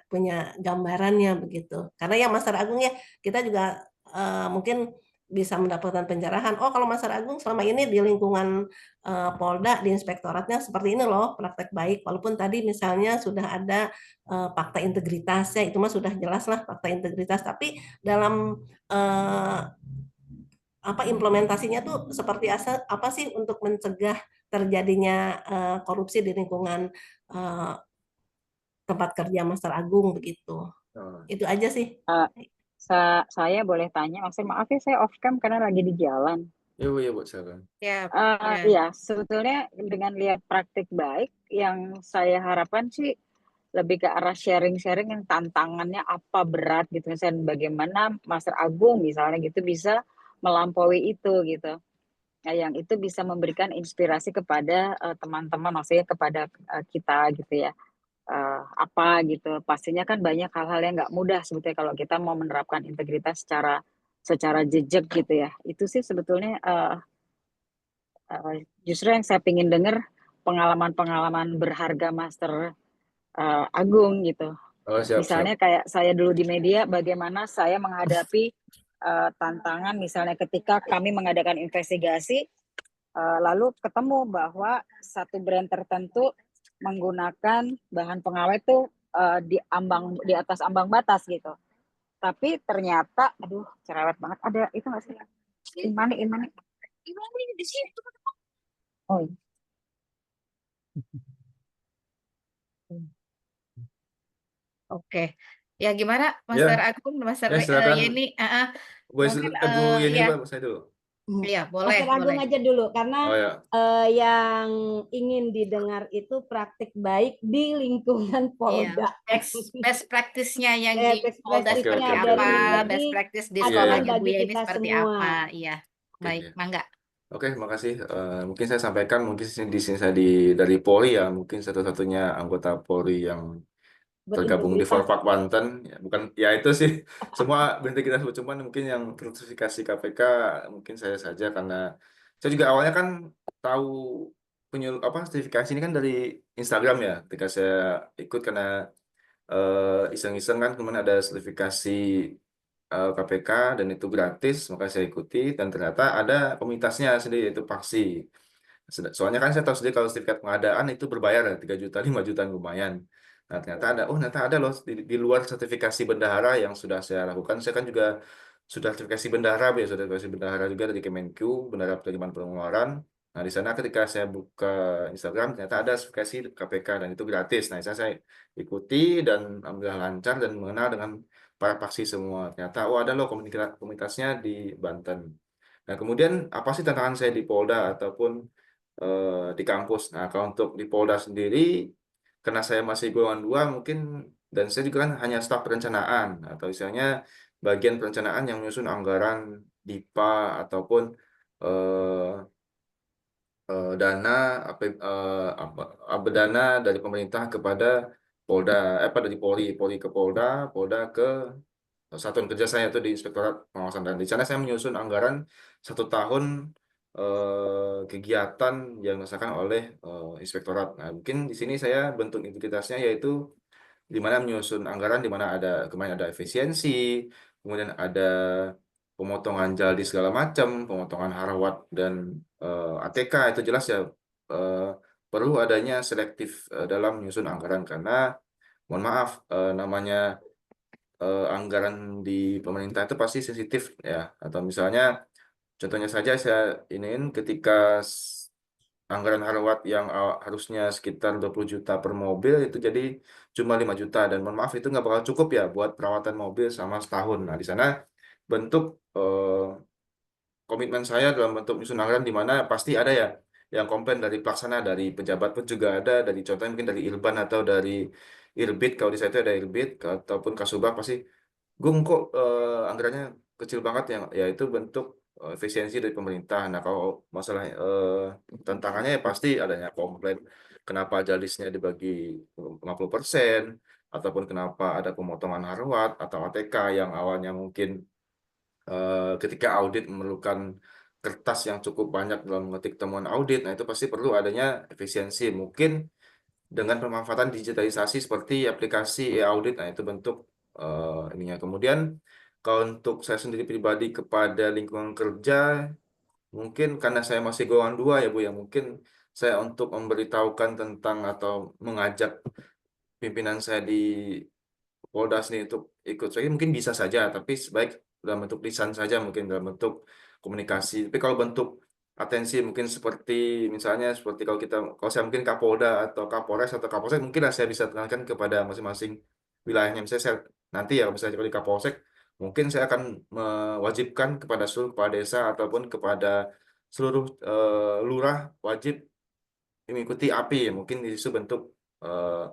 Speaker 3: gambarannya begitu. Karena ya Mas Agung ya kita juga mungkin bisa mendapatkan pencerahan. Oh kalau Mas Agung selama ini di lingkungan Polda di inspektoratnya seperti ini loh praktek baik. Walaupun tadi misalnya sudah ada fakta integritas ya itu mah sudah jelas lah fakta integritas. Tapi dalam apa implementasinya tuh seperti apa sih untuk mencegah terjadinya korupsi di lingkungan tempat kerja Master Agung begitu. Itu aja sih.
Speaker 6: Saya boleh tanya, Maksud maaf ya saya off cam karena lagi di jalan.
Speaker 7: Iya, Bu, silakan.
Speaker 1: Ya,
Speaker 6: Ya, sebetulnya dengan lihat praktik baik, yang saya harapkan sih lebih ke arah sharing-sharing yang tantangannya apa berat gitu, misalnya bagaimana Master Agung misalnya gitu bisa melampaui itu gitu. yang itu bisa memberikan inspirasi kepada teman-teman, maksudnya kepada kita gitu ya. Apa gitu, pastinya kan banyak hal-hal yang nggak mudah sebetulnya kalau kita mau menerapkan integritas secara jejak gitu ya. Itu sih sebetulnya justru yang saya ingin dengar pengalaman-pengalaman berharga Master Agung gitu.
Speaker 7: Oh, siap,
Speaker 6: Misalnya
Speaker 7: siap.
Speaker 6: kayak saya dulu di media, bagaimana saya menghadapi tantangan misalnya ketika kami mengadakan investigasi, lalu ketemu bahwa satu brand tertentu menggunakan bahan pengawet itu di atas ambang batas gitu. Tapi ternyata, aduh cerewet banget. Ada itu nggak sih? Imani di situ. Oh, iya.
Speaker 1: Oke. Ya gimana Master
Speaker 7: Ya,
Speaker 1: Agung, Master
Speaker 7: silakan.
Speaker 1: Yeni?
Speaker 7: Mungkin
Speaker 1: Mungkin
Speaker 7: Bu Yeni,
Speaker 1: ya,
Speaker 7: Mbak, saya dulu.
Speaker 1: ya boleh,
Speaker 2: Master
Speaker 1: boleh.
Speaker 2: Agung aja dulu karena
Speaker 7: Oh ya,
Speaker 2: yang ingin didengar itu praktik baik di lingkungan
Speaker 1: Iya,
Speaker 2: Polda.
Speaker 1: best practice-nya yang di
Speaker 2: Best
Speaker 1: Polda
Speaker 7: oke,
Speaker 1: seperti
Speaker 2: practice-nya
Speaker 7: oke, oke,
Speaker 1: apa,
Speaker 7: oke.
Speaker 2: jadi
Speaker 1: best practice di
Speaker 7: Iya,
Speaker 2: acuan
Speaker 7: ya.
Speaker 1: sekolahnya Bu
Speaker 2: bagi
Speaker 1: Yeni
Speaker 2: kita
Speaker 1: seperti
Speaker 2: semua.
Speaker 1: apa. Iya,
Speaker 7: Oke,
Speaker 1: baik,
Speaker 7: ya.
Speaker 1: Mangga.
Speaker 7: Oke, makasih. Mungkin saya sampaikan, mungkin di sini saya dari Polri ya, mungkin satu-satunya anggota Polri yang tergabung di
Speaker 2: Berintegritas.
Speaker 7: Forpak Banten. Ya, bukan, ya itu sih, semua berintegritas, cuman mungkin yang sertifikasi KPK mungkin saya saja, karena saya juga awalnya kan tahu sertifikasi ini kan dari Instagram ya, ketika saya ikut karena iseng-iseng kan kemudian ada sertifikasi KPK dan itu gratis, maka saya ikuti dan ternyata ada komunitasnya sendiri, itu Paksi. Soalnya kan saya tahu sendiri kalau sertifikat pengadaan itu berbayar ya, 3 juta, 5 juta lumayan. Nah, ternyata ada loh di luar sertifikasi bendahara yang sudah saya lakukan. Saya kan juga sudah sertifikasi bendahara, ya, sudah sertifikasi bendahara juga dari Kemenku, Bendahara Penerimaan Pengeluaran. Nah, di sana ketika saya buka Instagram, ternyata ada sertifikasi KPK dan itu gratis. Nah, saya ikuti dan alhamdulillah lancar dan mengenal dengan para paksi semua. Ternyata, oh ada loh komunitasnya di Banten. Nah, kemudian apa sih tantangan saya di Polda ataupun di kampus? Nah, kalau untuk di Polda sendiri, karena saya masih golongan 2 mungkin, dan saya juga kan hanya staf perencanaan, atau misalnya bagian perencanaan yang menyusun anggaran DIPA ataupun eh, dana dana dari pemerintah kepada Polda, dari Polri ke Polda, Polda ke satuan kerja saya itu di Inspektorat Pengawasan, dan di sana saya menyusun anggaran 1 tahun kegiatan yang dilaksanakan oleh Inspektorat. Nah, mungkin di sini saya bentuk integritasnya yaitu di mana menyusun anggaran, di mana kemarin ada efisiensi, kemudian ada pemotongan jaldi segala macam, pemotongan harawat dan ATK, itu jelas ya eh, perlu adanya selektif dalam menyusun anggaran, karena mohon maaf, namanya anggaran di pemerintah itu pasti sensitif ya. Atau misalnya contohnya saja saya iniin ketika anggaran harawat yang harusnya sekitar 20 juta per mobil itu jadi cuma 5 juta, dan mohon maaf itu nggak bakal cukup ya buat perawatan mobil selama setahun. Nah, di sana bentuk komitmen saya dalam bentuk menyusun anggaran, di mana pasti ada ya yang komplain dari pelaksana, dari pejabat pun juga ada, dari contohnya mungkin dari Irban atau dari Irbit, kalau di saya itu ada Irbit ataupun Kasubag, pasti Gung kok anggarannya kecil banget, yang ya itu bentuk efisiensi dari pemerintah. Nah, kalau masalah tantangannya ya pasti adanya komplain kenapa jalisnya dibagi 50%, ataupun kenapa ada pemotongan harwat atau ATK yang awalnya mungkin ketika audit memerlukan kertas yang cukup banyak dalam mengetik temuan audit. Nah, itu pasti perlu adanya efisiensi. Mungkin dengan pemanfaatan digitalisasi seperti aplikasi e-audit. Nah, itu bentuk ininya. Kemudian kalau untuk saya sendiri pribadi kepada lingkungan kerja, mungkin karena saya masih golongan 2 ya Bu ya, mungkin saya untuk memberitahukan tentang atau mengajak pimpinan saya di Polda sendiri untuk ikut saya mungkin bisa saja, tapi sebaik dalam bentuk lisan saja, mungkin dalam bentuk komunikasi. Tapi kalau bentuk atensi mungkin seperti misalnya seperti kalau saya mungkin Kapolda atau Kapolres atau Kapolsek, mungkin lah saya bisa kenalkan kepada masing-masing wilayahnya. Misalnya saya nanti ya misalnya kalau di Kapolsek, mungkin saya akan mewajibkan kepada seluruh kepala desa ataupun kepada seluruh lurah wajib mengikuti API ya. Mungkin itu bentuk eh,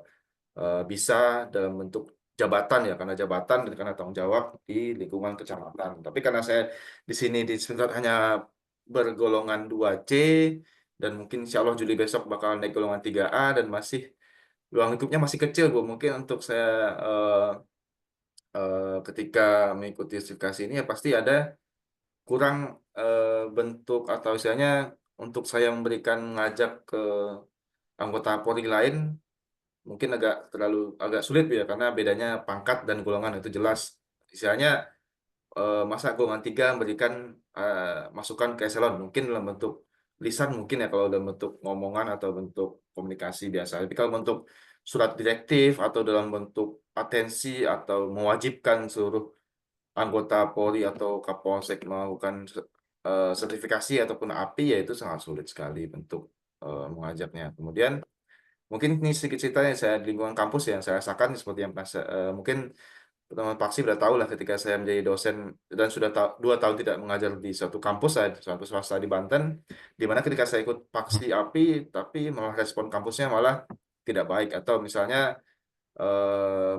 Speaker 7: bisa dalam bentuk jabatan ya, karena jabatan dan karena tanggung jawab di lingkungan kecamatan. Tapi karena saya di sini di sebentar hanya bergolongan 2C, dan mungkin insya Allah Juli besok bakal naik golongan 3A, dan masih ruang lingkupnya masih kecil Bu. Mungkin untuk saya ketika mengikuti sertifikasi ini ya pasti ada kurang bentuk atau istilahnya untuk saya memberikan ngajak ke anggota Polri lain mungkin agak sulit ya, karena bedanya pangkat dan golongan itu jelas. Istilahnya masa golongan 3 memberikan masukan ke eselon mungkin dalam bentuk lisan, mungkin ya kalau dalam bentuk ngomongan atau bentuk komunikasi biasa. Tapi kalau bentuk surat direktif atau dalam bentuk atensi atau mewajibkan seluruh anggota Polri atau Kapolsek melakukan sertifikasi ataupun API, ya itu sangat sulit sekali bentuk mengajaknya. Kemudian mungkin ini sedikit cerita yang saya di lingkungan kampus yang saya rasakan seperti yang mungkin teman-teman Paksi sudah tahu lah, ketika saya menjadi dosen dan sudah 2 tahun tidak mengajar di suatu kampus, suatu swasta di Banten, di mana ketika saya ikut Paksi API, tapi malah respon kampusnya malah tidak baik, atau misalnya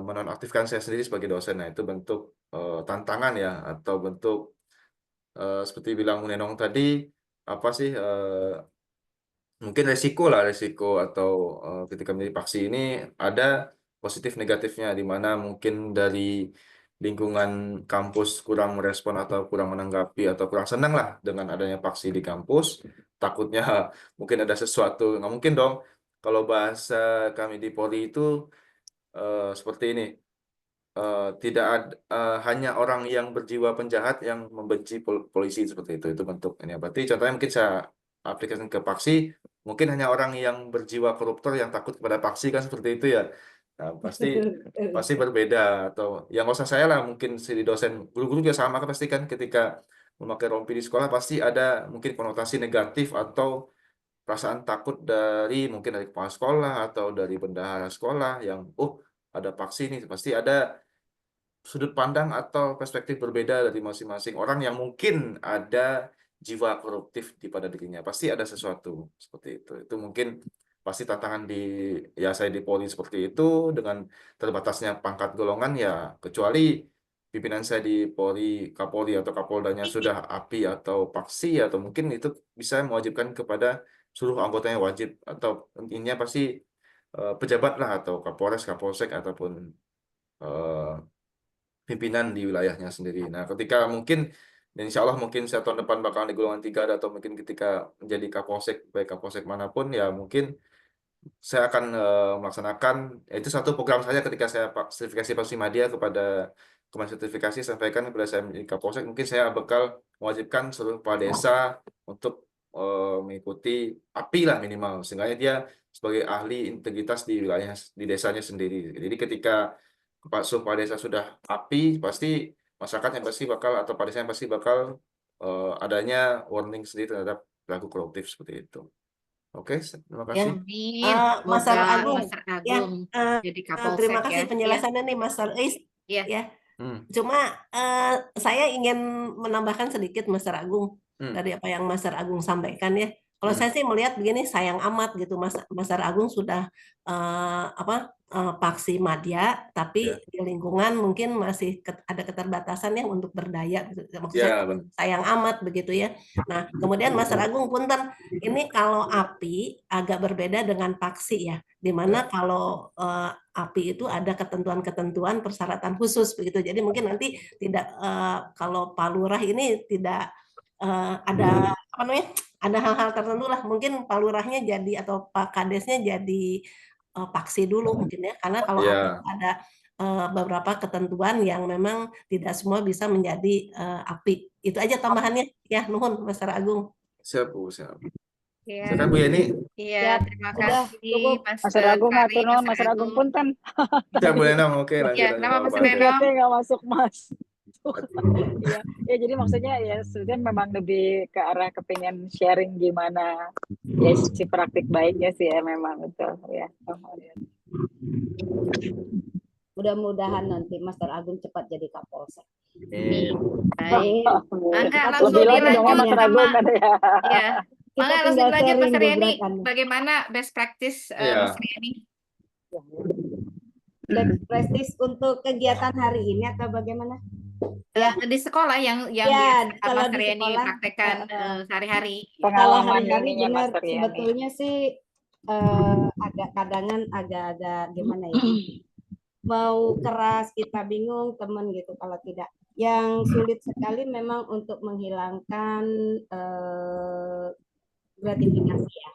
Speaker 7: menonaktifkan saya sendiri sebagai dosen. Nah, itu bentuk tantangan ya, atau bentuk seperti bilang Bu Nenong tadi, apa sih mungkin resiko atau ketika menjadi Paksi ini ada positif negatifnya, di mana mungkin dari lingkungan kampus kurang merespon atau kurang menanggapi atau kurang senang lah dengan adanya Paksi di kampus. Takutnya mungkin ada sesuatu, nggak mungkin dong kalau bahasa kami di Polri itu seperti ini. Tidak ada hanya orang yang berjiwa penjahat yang membenci polisi, seperti itu. Itu bentuk ini. Berarti contohnya mungkin saya aplikasikan ke Paksi, mungkin hanya orang yang berjiwa koruptor yang takut kepada Paksi, kan seperti itu ya. Nah, pasti berbeda. Atau yang nggak usah saya lah, mungkin si dosen, guru-guru juga sama kan, pasti kan ketika memakai rompi di sekolah pasti ada mungkin konotasi negatif atau perasaan takut mungkin dari kepala sekolah atau dari bendahara sekolah yang ada Paksi nih, pasti ada sudut pandang atau perspektif berbeda dari masing-masing orang yang mungkin ada jiwa koruptif pada dirinya. Pasti ada sesuatu seperti itu. Itu mungkin pasti tantangan saya di Polri seperti itu, dengan terbatasnya pangkat golongan ya, kecuali pimpinan saya di Polri, Kapolri atau Kapoldanya sudah API atau Paksi, atau mungkin itu bisa mewajibkan kepada seluruh anggotanya wajib, atau intinya pasti pejabat lah, atau Kapolres, Kapolsek, ataupun pimpinan di wilayahnya sendiri. Nah, ketika mungkin, dan insya Allah mungkin saya tahun depan bakal di golongan 3, atau mungkin ketika menjadi Kapolsek, baik Kapolsek manapun, ya mungkin saya akan melaksanakan, itu satu program saya ketika saya sertifikasi Paksi Madya kepada Kementerian Sertifikasi, sampaikan kepada saya menjadi Kapolsek, mungkin saya bakal mewajibkan seluruh kepala desa untuk mengikuti API lah minimal, sehingga dia sebagai ahli integritas di wilayah, di desanya sendiri. Jadi ketika kepala desa sudah API, pasti masyarakatnya pasti bakal, atau pada desanya pasti bakal adanya warning sendiri terhadap pelaku koruptif seperti itu. Oke, terima kasih.
Speaker 1: Amin.
Speaker 3: Master
Speaker 1: Semoga
Speaker 3: Agung,
Speaker 1: Master Agung jadi Kapolsek
Speaker 3: terima kasih
Speaker 1: ya.
Speaker 3: penjelasannya nih Master Is.
Speaker 1: Iya.
Speaker 3: Ya. Cuma saya ingin menambahkan sedikit Master Agung dari apa yang Master Agung sampaikan ya. Kalau saya sih melihat begini, sayang amat gitu Master Agung sudah Paksi Madya, tapi di lingkungan mungkin masih ada keterbatasan ya untuk berdaya gitu. Maksudnya sayang amat begitu ya. Nah, kemudian Master Agung punten, ini kalau API agak berbeda dengan Paksi ya, dimana kalau API itu ada ketentuan-ketentuan persyaratan khusus begitu. Jadi mungkin nanti tidak kalau Pak Lurah ini tidak ada apa namanya? Ada hal-hal tertentu lah, mungkin Pak Lurahnya jadi atau Pak Kadesnya jadi Paksi dulu mungkin ya, karena kalau ada beberapa ketentuan yang memang tidak semua bisa menjadi API. Itu aja tambahannya ya, nuhun Master Agung.
Speaker 7: Siap Bu, siap.
Speaker 1: Iya.
Speaker 7: Silakan Bu Yeni.
Speaker 1: Iya, terima kasih
Speaker 6: Master Agung, Master Agung punten.
Speaker 7: Ya Bu Nenong, oke lanjut.
Speaker 1: Ya, nama Master Nenong.
Speaker 6: Nggak masuk Mas. Ya, jadi maksudnya ya sebenarnya memang lebih ke arah kepengen sharing gimana ya si praktik baiknya sih ya, memang betul ya.
Speaker 2: Mudah-mudahan nanti Master Agung cepat jadi Kapolsek.
Speaker 1: Baik. Mangga langsung
Speaker 6: Lebih lagi dong
Speaker 1: dilanjut
Speaker 6: Master Agung kan ya.
Speaker 1: Ya. Mangga langsung dilanjut Master Yeni. Bagaimana best practice Master Yeni?
Speaker 2: Best practice untuk kegiatan hari ini atau bagaimana? Ya,
Speaker 1: Di sekolah yang
Speaker 2: ya
Speaker 1: biasa
Speaker 2: kalau
Speaker 1: Master
Speaker 2: di
Speaker 1: Yeni
Speaker 2: sekolah
Speaker 1: praktekkan sehari-hari.
Speaker 2: kalau
Speaker 6: Pengalaman
Speaker 2: hari-hari
Speaker 6: ininya
Speaker 2: benar
Speaker 6: Master Yani.
Speaker 2: sebetulnya sih agak agak gimana ya, mau keras kita bingung teman gitu kalau tidak. Yang sulit sekali memang untuk menghilangkan gratifikasi ya,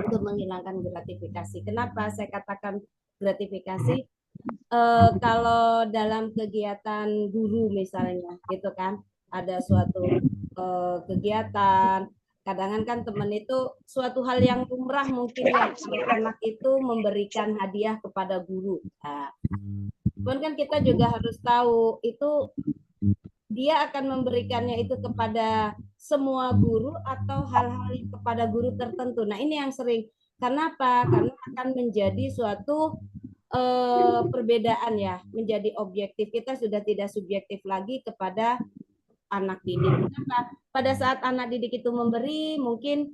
Speaker 2: untuk menghilangkan gratifikasi. Kenapa saya katakan gratifikasi? Kalau dalam kegiatan guru misalnya gitu kan, ada suatu kegiatan, kadang kan teman itu suatu hal yang lumrah mungkin ya, kalau anak itu memberikan hadiah kepada guru. Nah, cuman kan kita juga harus tahu itu dia akan memberikannya itu kepada semua guru atau hal-hal kepada guru tertentu. Nah, ini yang sering. Kenapa? Karena akan menjadi suatu perbedaan ya, menjadi objektif. Kita sudah tidak subjektif lagi kepada anak didik. Kenapa? Pada saat anak didik itu memberi, mungkin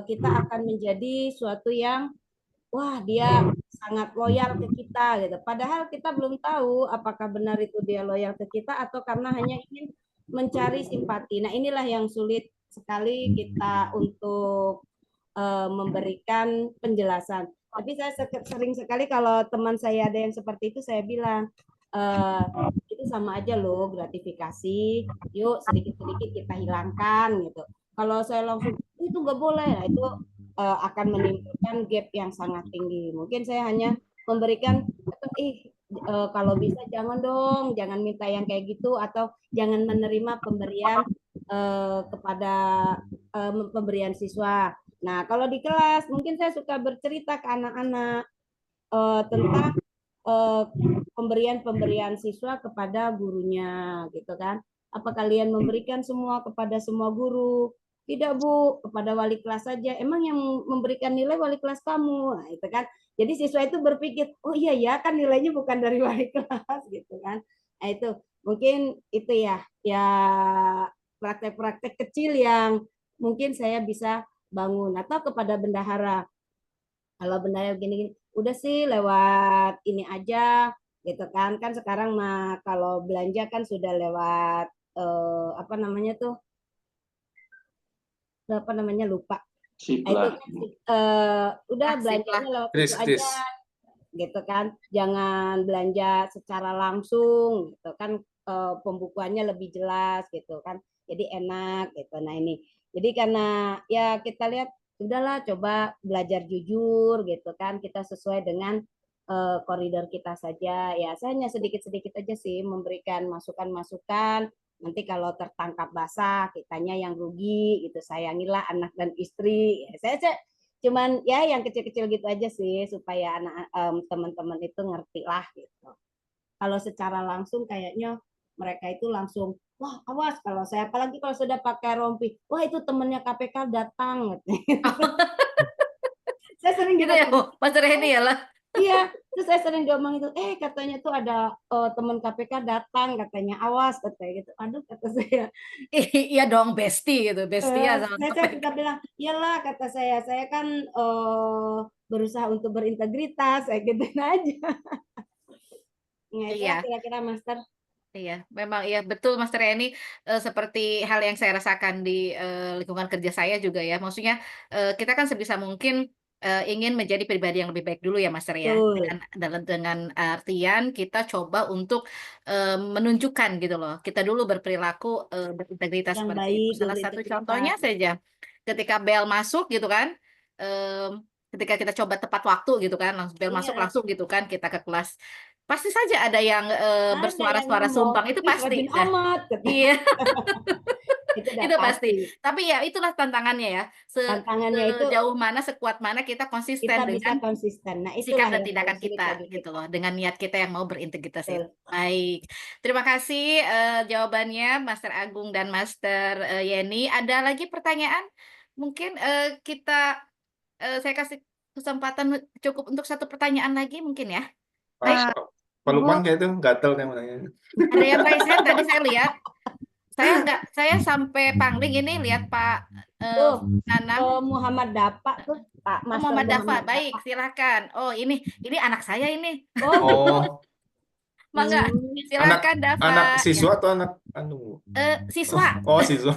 Speaker 2: kita akan menjadi suatu yang wah dia sangat loyal ke kita gitu. Padahal kita belum tahu apakah benar itu dia loyal ke kita atau karena hanya ingin mencari simpati. Nah, inilah yang sulit sekali kita untuk memberikan penjelasan. Tapi saya sering sekali kalau teman saya ada yang seperti itu, saya bilang, itu sama aja loh gratifikasi, yuk sedikit-sedikit kita hilangkan gitu. Kalau saya langsung, itu nggak boleh, nah, itu akan menimbulkan gap yang sangat tinggi. Mungkin saya hanya memberikan, kalau bisa jangan dong, jangan minta yang kayak gitu, atau jangan menerima pemberian kepada pemberian siswa. Nah, kalau di kelas mungkin saya suka bercerita ke anak-anak tentang pemberian siswa kepada gurunya, gitu kan? Apa kalian memberikan semua kepada semua guru? Tidak, Bu, kepada wali kelas saja. Emang yang memberikan nilai wali kelas kamu, nah, itu kan? Jadi siswa itu berpikir, oh iya ya, kan nilainya bukan dari wali kelas, gitu kan? Nah, itu mungkin itu ya praktek-praktek kecil yang mungkin saya bisa bangun, atau kepada bendahara. Kalau bendahara begini, udah sih lewat ini aja gitu kan. Kan sekarang mah kalau belanja kan sudah lewat apa namanya tuh? Apa namanya lupa. Itu kan udah belanjanya lewat itu aja gitu kan. Jangan belanja secara langsung gitu kan, pembukuannya lebih jelas gitu kan. Jadi enak gitu. Nah, ini. Jadi karena ya kita lihat udahlah coba belajar jujur gitu kan, kita sesuai dengan koridor kita saja ya. Saya hanya sedikit-sedikit aja sih memberikan masukan-masukan, nanti kalau tertangkap basah kitanya yang rugi gitu, sayangilah anak dan istri ya. Saya cuman ya yang kecil-kecil gitu aja sih supaya anak teman-teman itu ngerti lah gitu. Kalau secara langsung kayaknya mereka itu langsung wah awas, kalau saya apalagi kalau sudah pakai rompi, wah itu temennya KPK datang. Saya sering
Speaker 1: gitu ya, Mas Reni ya lah.
Speaker 2: Iya, terus saya sering ngomong itu, katanya tuh ada teman KPK datang, katanya awas, katanya gitu. Aduh, kata saya.
Speaker 1: Iya dong, bestie gitu, bestie sama
Speaker 2: Saya suka bilang, iyalah kata saya kan berusaha untuk berintegritas, saya gituin aja. Nah, itulah
Speaker 1: Iya.
Speaker 2: kira-kira Master.
Speaker 1: Iya, memang iya betul Mas Reni, seperti hal yang saya rasakan di lingkungan kerja saya juga ya. Maksudnya kita kan sebisa mungkin ingin menjadi pribadi yang lebih baik dulu ya Mas ya.
Speaker 2: Betul.
Speaker 1: Dengan artian kita coba untuk menunjukkan gitu loh. Kita dulu berperilaku berintegritas
Speaker 2: Yang
Speaker 1: seperti itu.
Speaker 2: baik,
Speaker 1: Salah satu
Speaker 2: berintegritas.
Speaker 1: contohnya saja, ketika bel masuk gitu kan, ketika kita coba tepat waktu gitu kan, langsung bel masuk
Speaker 2: Iya.
Speaker 1: langsung gitu kan kita ke kelas. Pasti saja ada yang
Speaker 2: Ada
Speaker 1: bersuara-suara
Speaker 2: yang ngomong,
Speaker 1: sumbang, itu pasti.
Speaker 2: rajin
Speaker 1: Nah,
Speaker 2: amat.
Speaker 1: iya,
Speaker 2: Itu udah
Speaker 1: itu pasti.
Speaker 2: pasti.
Speaker 1: Tapi ya itulah tantangannya ya.
Speaker 2: Tantangannya itu
Speaker 1: Sejauh mana, sekuat mana kita konsisten
Speaker 2: kita bisa
Speaker 1: dengan
Speaker 2: konsisten. Nah,
Speaker 1: sikap
Speaker 2: itulah
Speaker 1: dan
Speaker 2: yang
Speaker 1: tindakan
Speaker 2: paling sulit
Speaker 1: kita
Speaker 2: bagi
Speaker 1: gitu
Speaker 2: kita.
Speaker 1: loh, dengan niat kita yang mau berintegritas itu.
Speaker 2: Betul.
Speaker 1: Baik, terima kasih jawabannya Master Agung dan Master Yeni. Ada lagi pertanyaan? Mungkin saya kasih kesempatan cukup untuk satu pertanyaan lagi mungkin ya. Baik,
Speaker 7: Pak Lukman kayak itu gatel nih nanya.
Speaker 1: ada yang raise hand tadi saya lihat. Saya sampai pangling ini lihat Pak Nanang.
Speaker 2: Muhammad Dafa tuh, Pak Master
Speaker 1: Muhammad Dafa,
Speaker 2: Muhammad
Speaker 1: baik, silakan. Oh, ini anak saya ini.
Speaker 2: Oh,
Speaker 7: Oh,
Speaker 1: Mangga,
Speaker 7: Anak
Speaker 1: silakan Dava.
Speaker 7: anak
Speaker 1: Ya.
Speaker 7: siswa atau anak
Speaker 1: Siswa.
Speaker 7: oh siswa.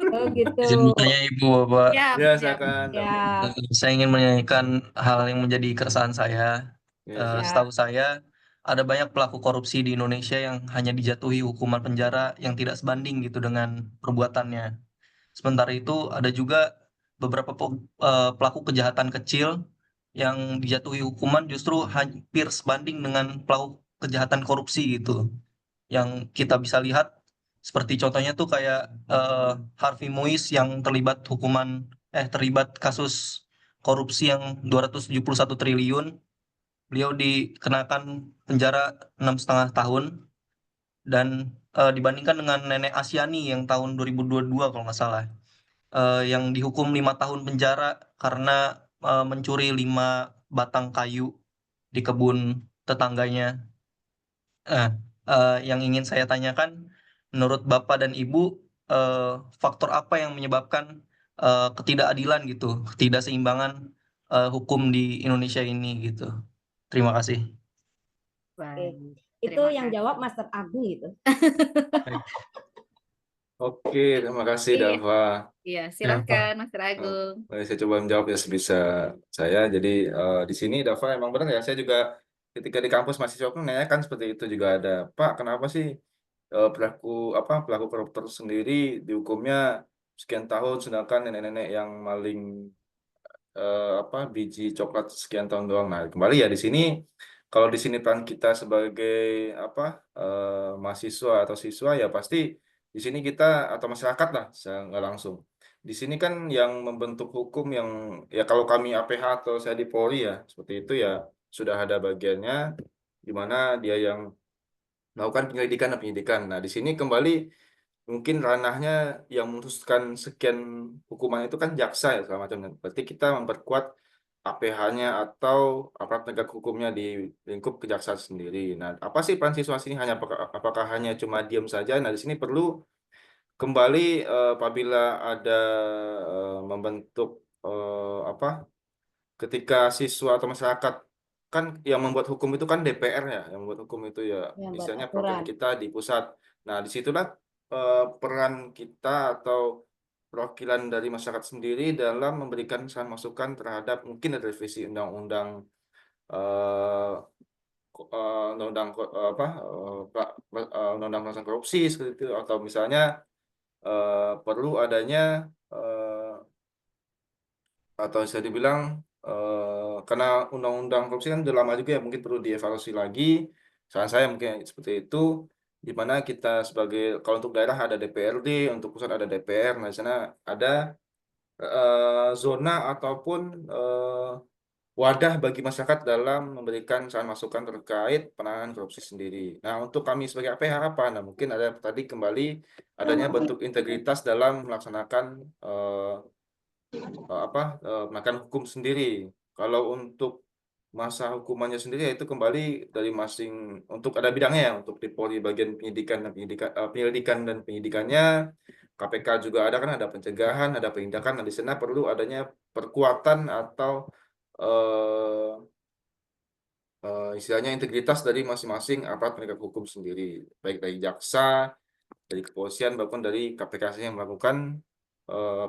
Speaker 2: Oh gitu.
Speaker 8: Izin bertanya Ibu, Bapak.
Speaker 1: Ya,
Speaker 7: Ya,
Speaker 1: siap.
Speaker 7: silakan
Speaker 2: Ya,
Speaker 7: Dafa.
Speaker 8: Saya ingin menanyakan hal yang menjadi keresahan saya.
Speaker 7: Ya,
Speaker 2: ya.
Speaker 8: Setahu saya, ada banyak pelaku korupsi di Indonesia yang hanya dijatuhi hukuman penjara yang tidak sebanding gitu dengan perbuatannya. Sementara itu, ada juga beberapa pelaku kejahatan kecil yang dijatuhi hukuman justru hampir sebanding dengan pelaku kejahatan korupsi gitu. Yang kita bisa lihat, seperti contohnya tuh kayak Harvey Mois yang terlibat kasus korupsi yang 271 triliun. Beliau dikenakan penjara 6,5 tahun dan dibandingkan dengan Nenek Asyani yang tahun 2022 kalau nggak salah, yang dihukum 5 tahun penjara karena mencuri 5 batang kayu di kebun tetangganya. Nah, yang ingin saya tanyakan, menurut Bapak dan Ibu, eh, faktor apa yang menyebabkan ketidakadilan gitu, ketidakseimbangan hukum di Indonesia ini gitu? Terima kasih.
Speaker 1: Baik.
Speaker 2: Itu
Speaker 1: Terima
Speaker 2: yang
Speaker 1: kasih.
Speaker 2: jawab Master Agung gitu.
Speaker 7: Oke, terima kasih
Speaker 1: Iya.
Speaker 7: Dava.
Speaker 1: Iya, silakan Master Agung.
Speaker 7: Baik, saya coba menjawab ya sebisa saya. Jadi di sini Dava emang benar ya. Saya juga ketika di kampus mahasiswa pun menanyakan seperti itu juga ada. Pak, kenapa sih pelaku koruptor sendiri dihukumnya sekian tahun, sedangkan nenek-nenek yang maling biji coklat sekian tahun doang. Nah, kembali ya di sini kalau di sini peran kita sebagai mahasiswa atau siswa ya pasti di sini kita atau masyarakat lah nggak langsung. Di sini kan yang membentuk hukum yang ya kalau kami APH atau saya di Polri ya seperti itu ya sudah ada bagiannya di mana dia yang melakukan penyelidikan dan penyidikan. Nah, di sini kembali mungkin ranahnya yang memutuskan sekian hukuman itu kan jaksa ya segala macam. Berarti kita memperkuat APH-nya atau aparat penegak hukumnya di lingkup kejaksaan sendiri. Nah, apa sih peran siswa sini apakah hanya cuma diam saja? Nah, di sini perlu kembali apabila ada membentuk ketika siswa atau masyarakat kan yang membuat hukum itu kan DPR ya, yang membuat hukum itu ya
Speaker 2: Yang buat
Speaker 7: misalnya
Speaker 2: aturan.
Speaker 7: perwakilan kita di pusat. Nah, disitulah peran kita atau perwakilan dari masyarakat sendiri dalam memberikan saran masukan terhadap mungkin ada revisi undang-undang eh, undang-undang undang-undang pemberantasan korupsi seperti itu atau misalnya perlu adanya atau bisa dibilang karena undang-undang korupsi kan udah lama juga ya mungkin perlu dievaluasi lagi. Saran saya mungkin seperti itu di mana kita sebagai kalau untuk daerah ada DPRD, untuk pusat ada DPR, nah di sana ada zona ataupun wadah bagi masyarakat dalam memberikan saran masukan terkait penanganan korupsi sendiri. Nah, untuk kami sebagai APH apa? Nah, mungkin ada tadi kembali adanya bentuk integritas dalam melaksanakan melakukan hukum sendiri. Kalau untuk masa hukumannya sendiri yaitu kembali dari masing untuk ada bidangnya ya, untuk di Polri bagian penyelidikan dan penyidikannya, KPK juga ada kan ada pencegahan, ada penindakan. Nah, di sana perlu adanya perkuatan atau istilahnya integritas dari masing-masing aparat penegak hukum sendiri, baik dari jaksa, dari kepolisian maupun dari KPK yang melakukan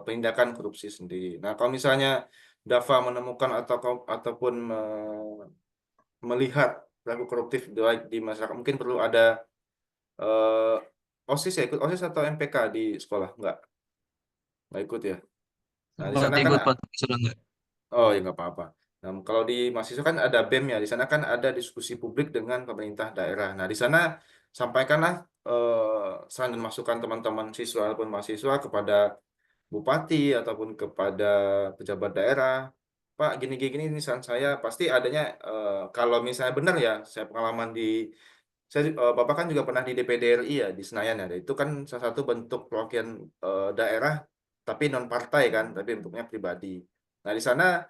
Speaker 7: penindakan korupsi sendiri. Nah, kalau misalnya Dava menemukan ataupun melihat pelaku koruptif di masyarakat, mungkin perlu ada OSIS ya, ikut OSIS atau MPK di sekolah? Nggak ikut ya. Nah, di sana kan,
Speaker 8: Ikut, Pak. Sudah enggak?
Speaker 7: oh ya nggak apa-apa. Nah, kalau di mahasiswa kan ada BEM ya, di sana kan ada diskusi publik dengan pemerintah daerah. Nah, di sana sampaikanlah saran dan masukan teman-teman siswa ataupun mahasiswa kepada bupati ataupun kepada pejabat daerah, Pak gini-gini ini saran saya pasti adanya kalau misalnya benar ya saya pengalaman Bapak kan juga pernah di DPD RI ya di Senayan ya itu kan salah satu bentuk perwakilan daerah tapi non partai kan tapi bentuknya pribadi. Nah di sana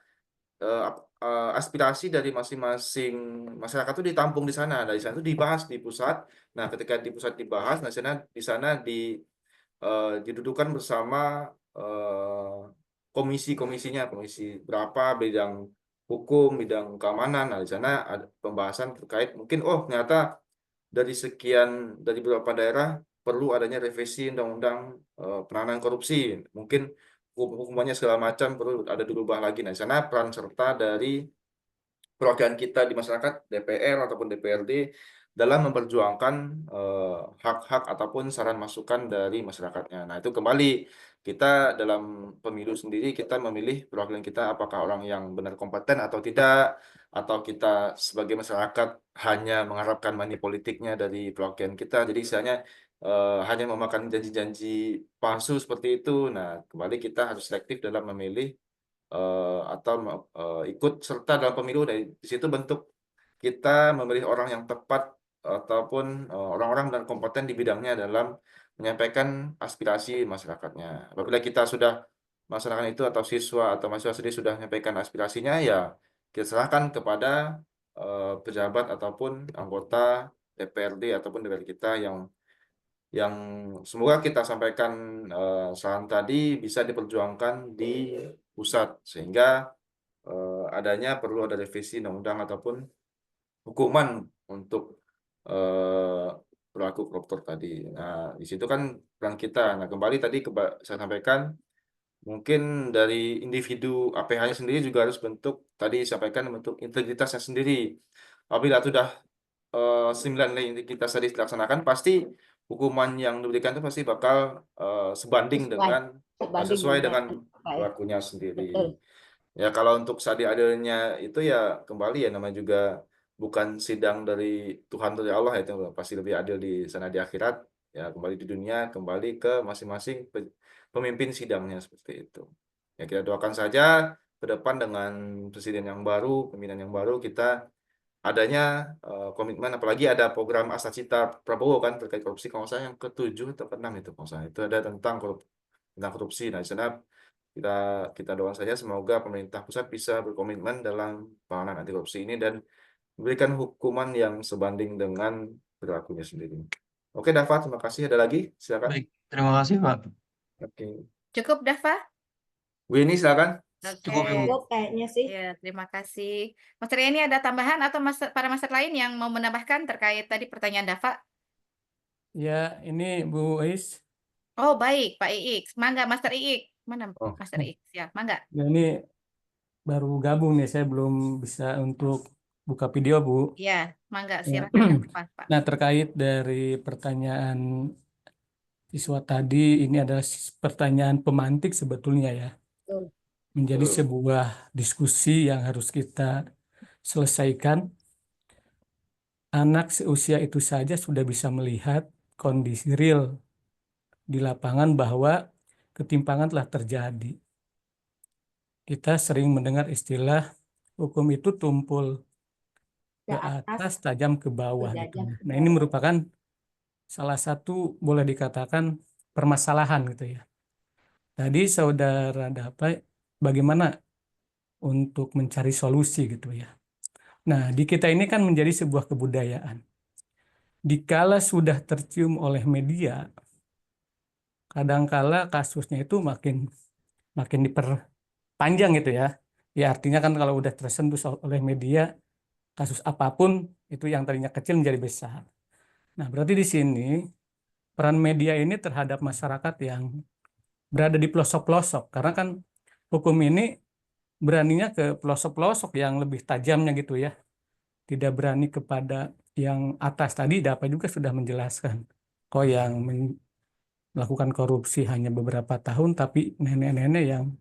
Speaker 7: aspirasi dari masing-masing masyarakat itu ditampung di sana. Dari sana itu dibahas di pusat. Nah ketika di pusat dibahas, nah di sana didudukan bersama komisi-komisinya, komisi berapa bidang hukum, bidang keamanan. Nah, di sana ada pembahasan terkait mungkin oh ternyata dari beberapa daerah perlu adanya revisi undang-undang penanganan korupsi. Mungkin hukumannya segala macam perlu ada dirubah lagi. Nah, di sana peran serta dari perwakilan kita di masyarakat, DPR ataupun DPRD, dalam memperjuangkan hak-hak ataupun saran masukan dari masyarakatnya. Nah, itu kembali kita dalam pemilu sendiri kita memilih perwakilan kita apakah orang yang benar kompeten atau tidak, atau kita sebagai masyarakat hanya mengharapkan money politiknya dari perwakilan kita. Jadi misalnya hanya memakan janji-janji palsu seperti itu. Nah, kembali kita harus selektif dalam memilih atau ikut serta dalam pemilu. Dari di situ bentuk kita memilih orang yang tepat ataupun orang-orang dan kompeten di bidangnya dalam menyampaikan aspirasi masyarakatnya. Apabila kita sudah melaksanakan itu atau siswa atau mahasiswa sendiri sudah menyampaikan aspirasinya, ya kita serahkan kepada pejabat ataupun anggota DPRD ataupun DPR kita yang semoga kita sampaikan saran tadi bisa diperjuangkan di pusat sehingga adanya perlu ada revisi undang-undang ataupun hukuman untuk pelaku koruptor tadi. Nah, di situ kan peran kita. Nah, kembali tadi saya sampaikan mungkin dari individu APH-nya sendiri juga harus tadi sampaikan bentuk integritasnya sendiri. Apabila sudah 9 nilai integritas tadi dilaksanakan, pasti hukuman yang diberikan itu pasti bakal sebanding sesuai dengan pelakunya sendiri.
Speaker 2: Betul.
Speaker 7: Ya kalau untuk seadil-adilnya itu ya kembali ya namanya juga bukan sidang dari Tuhan dari Allah, itu pasti lebih adil di sana di akhirat. Ya kembali di dunia, kembali ke masing-masing pemimpin sidangnya seperti itu. Ya kita doakan saja ke depan dengan presiden yang baru, pimpinan yang baru, kita adanya komitmen, apalagi ada program Asacita Prabowo kan terkait korupsi, kalau saya yang ke-7 atau ke-6 itu kalau saya itu ada tentang korupsi. Nah, di sana kita doakan saja semoga pemerintah pusat bisa berkomitmen dalam penanganan anti korupsi ini dan memberikan hukuman yang sebanding dengan perilakunya sendiri. Oke, Dava, terima kasih. Ada lagi? Silakan.
Speaker 8: Baik, terima kasih Pak.
Speaker 7: Oke.
Speaker 1: Cukup, Dava?
Speaker 7: Bu ini silakan.
Speaker 8: Cukup Ibu.
Speaker 2: Cukup kayaknya sih.
Speaker 1: Ya, terima kasih. Mas Riani ada tambahan atau para master lain yang mau menambahkan terkait tadi pertanyaan Dava?
Speaker 9: Ya, ini Bu Ais.
Speaker 1: Oh, baik, Pak Iik. Mangga, Master Iik. Mana
Speaker 7: Oh.
Speaker 1: Master Iik? Ya, mangga.
Speaker 9: Ya, ini baru gabung nih, saya belum bisa untuk buka video, Bu.
Speaker 1: Ya, mangga,
Speaker 9: Ya.
Speaker 1: silakan. Pak.
Speaker 9: Nah, terkait dari pertanyaan siswa tadi, ini adalah pertanyaan pemantik sebetulnya ya.
Speaker 2: Betul.
Speaker 9: Menjadi sebuah diskusi yang harus kita selesaikan. Anak seusia itu saja sudah bisa melihat kondisi real di lapangan bahwa ketimpangan telah terjadi. Kita sering mendengar istilah hukum itu tumpul ke atas, tajam ke bawah. Gitu. Nah, ini merupakan salah satu boleh dikatakan permasalahan gitu ya. Tadi saudara dapat bagaimana untuk mencari solusi gitu ya. Nah, di kita ini kan menjadi sebuah kebudayaan. Dikala sudah tercium oleh media, kadangkala kasusnya itu makin diperpanjang gitu ya. Ya artinya kan kalau udah tersentuh oleh media, kasus apapun itu yang tadinya kecil menjadi besar. Nah, berarti di sini peran media ini terhadap masyarakat yang berada di pelosok-pelosok. Karena kan hukum ini beraninya ke pelosok-pelosok yang lebih tajamnya gitu ya. Tidak berani kepada yang atas. Tadi Dapat juga sudah menjelaskan. Kok yang melakukan korupsi hanya beberapa tahun, tapi nenek-nenek yang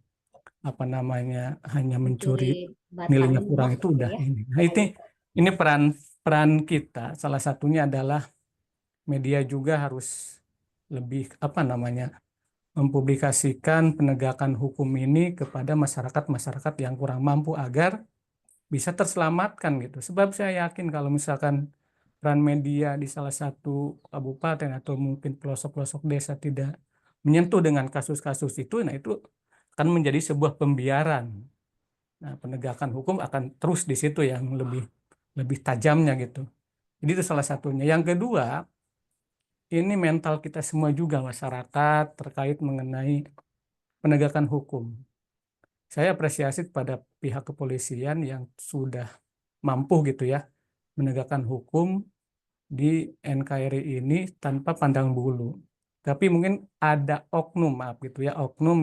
Speaker 9: hanya mencuri nilainya kurang itu udah ini. Nah, ini peran kita. Salah satunya adalah media juga harus lebih mempublikasikan penegakan hukum ini kepada masyarakat yang kurang mampu agar bisa terselamatkan gitu. Sebab saya yakin kalau misalkan peran media di salah satu kabupaten atau mungkin pelosok-pelosok desa tidak menyentuh dengan kasus-kasus itu, nah itu akan menjadi sebuah pembiaran. Nah, penegakan hukum akan terus di situ yang lebih tajamnya gitu. Jadi itu salah satunya. Yang kedua, ini mental kita semua juga masyarakat terkait mengenai penegakan hukum. Saya apresiasi kepada pihak kepolisian yang sudah mampu gitu ya menegakkan hukum di NKRI ini tanpa pandang bulu. Tapi mungkin ada oknum, maaf gitu ya, oknum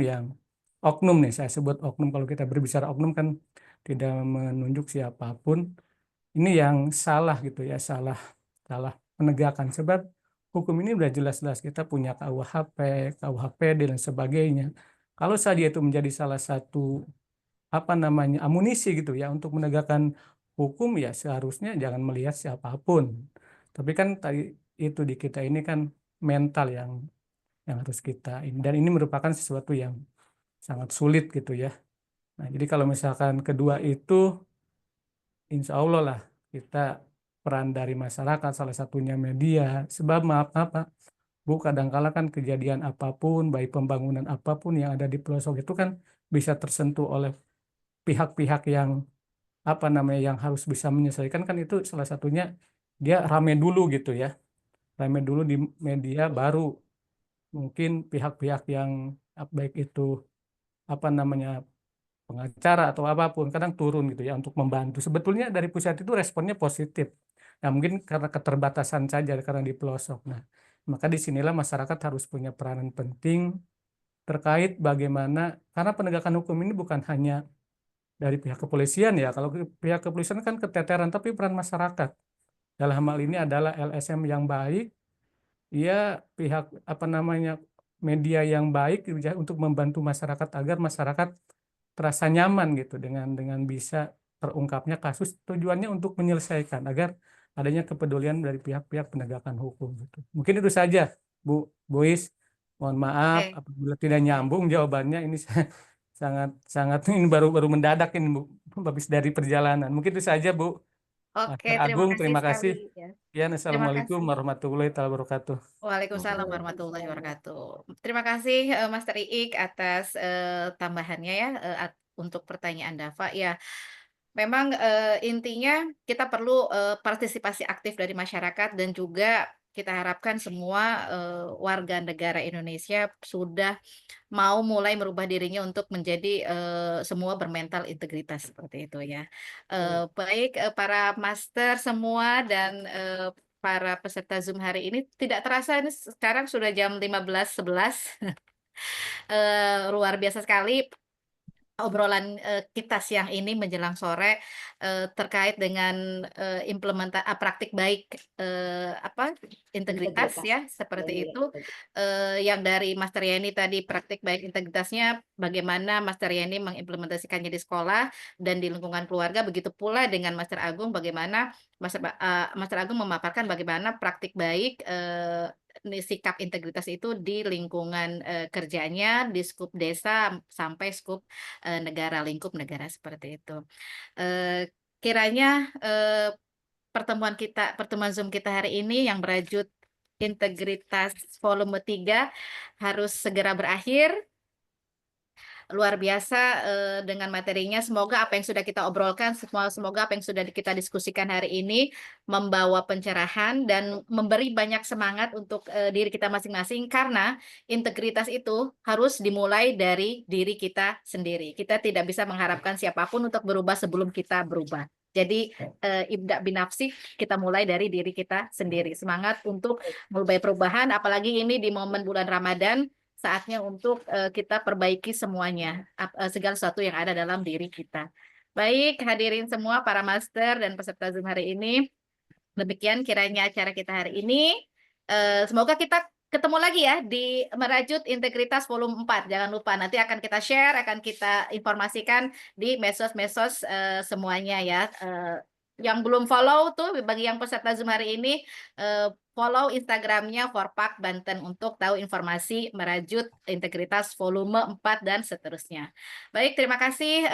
Speaker 9: nih, saya sebut oknum, kalau kita berbicara oknum kan tidak menunjuk siapapun. Ini yang salah gitu ya, salah penegakan. Sebab hukum ini udah jelas-jelas, kita punya KUHP, KUHPD dan sebagainya. Kalau saja itu menjadi salah satu amunisi gitu ya untuk menegakkan hukum, ya seharusnya jangan melihat siapapun. Tapi kan tadi itu di kita ini kan mental yang harus kita ini, dan ini merupakan sesuatu yang sangat sulit gitu ya. Nah, jadi kalau misalkan kedua itu, insya Allah lah kita peran dari masyarakat, salah satunya media. Sebab maaf apa, Bu, kadangkala kan kejadian apapun, baik pembangunan apapun yang ada di pelosok itu kan bisa tersentuh oleh pihak-pihak yang yang harus bisa menyelesaikan, kan itu salah satunya dia rame dulu gitu ya, rame dulu di media, baru mungkin pihak-pihak yang baik itu pengacara atau apapun kadang turun gitu ya untuk membantu. Sebetulnya dari pusat itu responnya positif. Nah, mungkin karena keterbatasan saja karena di pelosok. Nah, maka disinilah masyarakat harus punya peranan penting terkait bagaimana, karena penegakan hukum ini bukan hanya dari pihak kepolisian ya. Kalau pihak kepolisian kan keteteran, tapi peran masyarakat dalam hal ini adalah LSM yang baik, ya pihak media yang baik ya, untuk membantu masyarakat agar masyarakat terasa nyaman gitu dengan bisa terungkapnya kasus, tujuannya untuk menyelesaikan agar adanya kepedulian dari pihak-pihak penegakan hukum gitu. Mungkin itu saja, Bu Bois. Mohon maaf apabila tidak nyambung jawabannya, ini sangat ini baru mendadak ini, Bu, habis dari perjalanan. Mungkin itu saja, Bu.
Speaker 1: Oke,
Speaker 9: Master Agung, terima
Speaker 1: sekali.
Speaker 9: kasih.
Speaker 1: Ya.
Speaker 9: Ya,
Speaker 1: Terima
Speaker 9: Assalamualaikum
Speaker 1: kasih.
Speaker 9: warahmatullahi wabarakatuh.
Speaker 1: Waalaikumsalam warahmatullahi wabarakatuh. Terima kasih Master Iik atas tambahannya ya untuk pertanyaan Dava. Ya, memang intinya kita perlu partisipasi aktif dari masyarakat, dan juga kita harapkan semua warga negara Indonesia sudah mau mulai merubah dirinya untuk menjadi semua bermental integritas seperti itu ya. Baik para master semua dan para peserta Zoom hari ini, tidak terasa ini sekarang sudah jam 15.11. Luar biasa sekali obrolan kita siang ini menjelang sore terkait dengan praktik baik integritas ya, seperti itu. Yang dari Master Yeni tadi praktik baik integritasnya, bagaimana Master Yeni mengimplementasikannya di sekolah dan di lingkungan keluarga, begitu pula dengan Master Agung, bagaimana Master Agung memaparkan bagaimana praktik baik sikap integritas itu di lingkungan kerjanya, di skup desa sampai skup negara, lingkup negara seperti itu. Kiranya pertemuan Zoom kita hari ini yang berajut Integritas Volume 3 harus segera berakhir. Luar biasa dengan materinya. Semoga apa yang sudah kita obrolkan, semoga apa yang sudah kita diskusikan hari ini membawa pencerahan dan memberi banyak semangat untuk diri kita masing-masing, karena integritas itu harus dimulai dari diri kita sendiri. Kita tidak bisa mengharapkan siapapun untuk berubah sebelum kita berubah. Jadi ibda binafsi, kita mulai dari diri kita sendiri. Semangat untuk mulai perubahan, apalagi ini di momen bulan Ramadan, saatnya untuk kita perbaiki semuanya, segala sesuatu yang ada dalam diri kita. Baik, hadirin semua, para master dan peserta Zoom hari ini, demikian kiranya acara kita hari ini. Semoga kita ketemu lagi ya di Merajut Integritas Volume 4. Jangan lupa, nanti akan kita share, akan kita informasikan di medsos-medsos semuanya ya. Yang belum follow tuh, bagi yang peserta Zoom hari ini, follow Instagramnya Forpak Banten untuk tahu informasi Merajut Integritas Volume 4 dan seterusnya. Baik, terima kasih.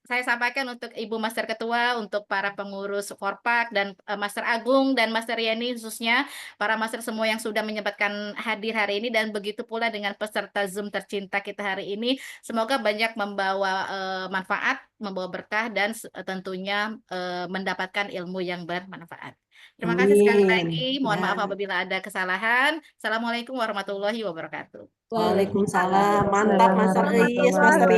Speaker 1: Saya sampaikan untuk Ibu Master Ketua, untuk para pengurus Forpak, dan Master Agung dan Master Yeni khususnya, para master semua yang sudah menyempatkan hadir hari ini, dan begitu pula dengan peserta Zoom tercinta kita hari ini. Semoga banyak membawa manfaat, membawa berkah, dan tentunya mendapatkan ilmu yang bermanfaat. Terima kasih sekali lagi. Mohon maaf apabila ada kesalahan. Assalamualaikum warahmatullahi wabarakatuh.
Speaker 3: Waalaikumsalam. Mantap Master Iis, Master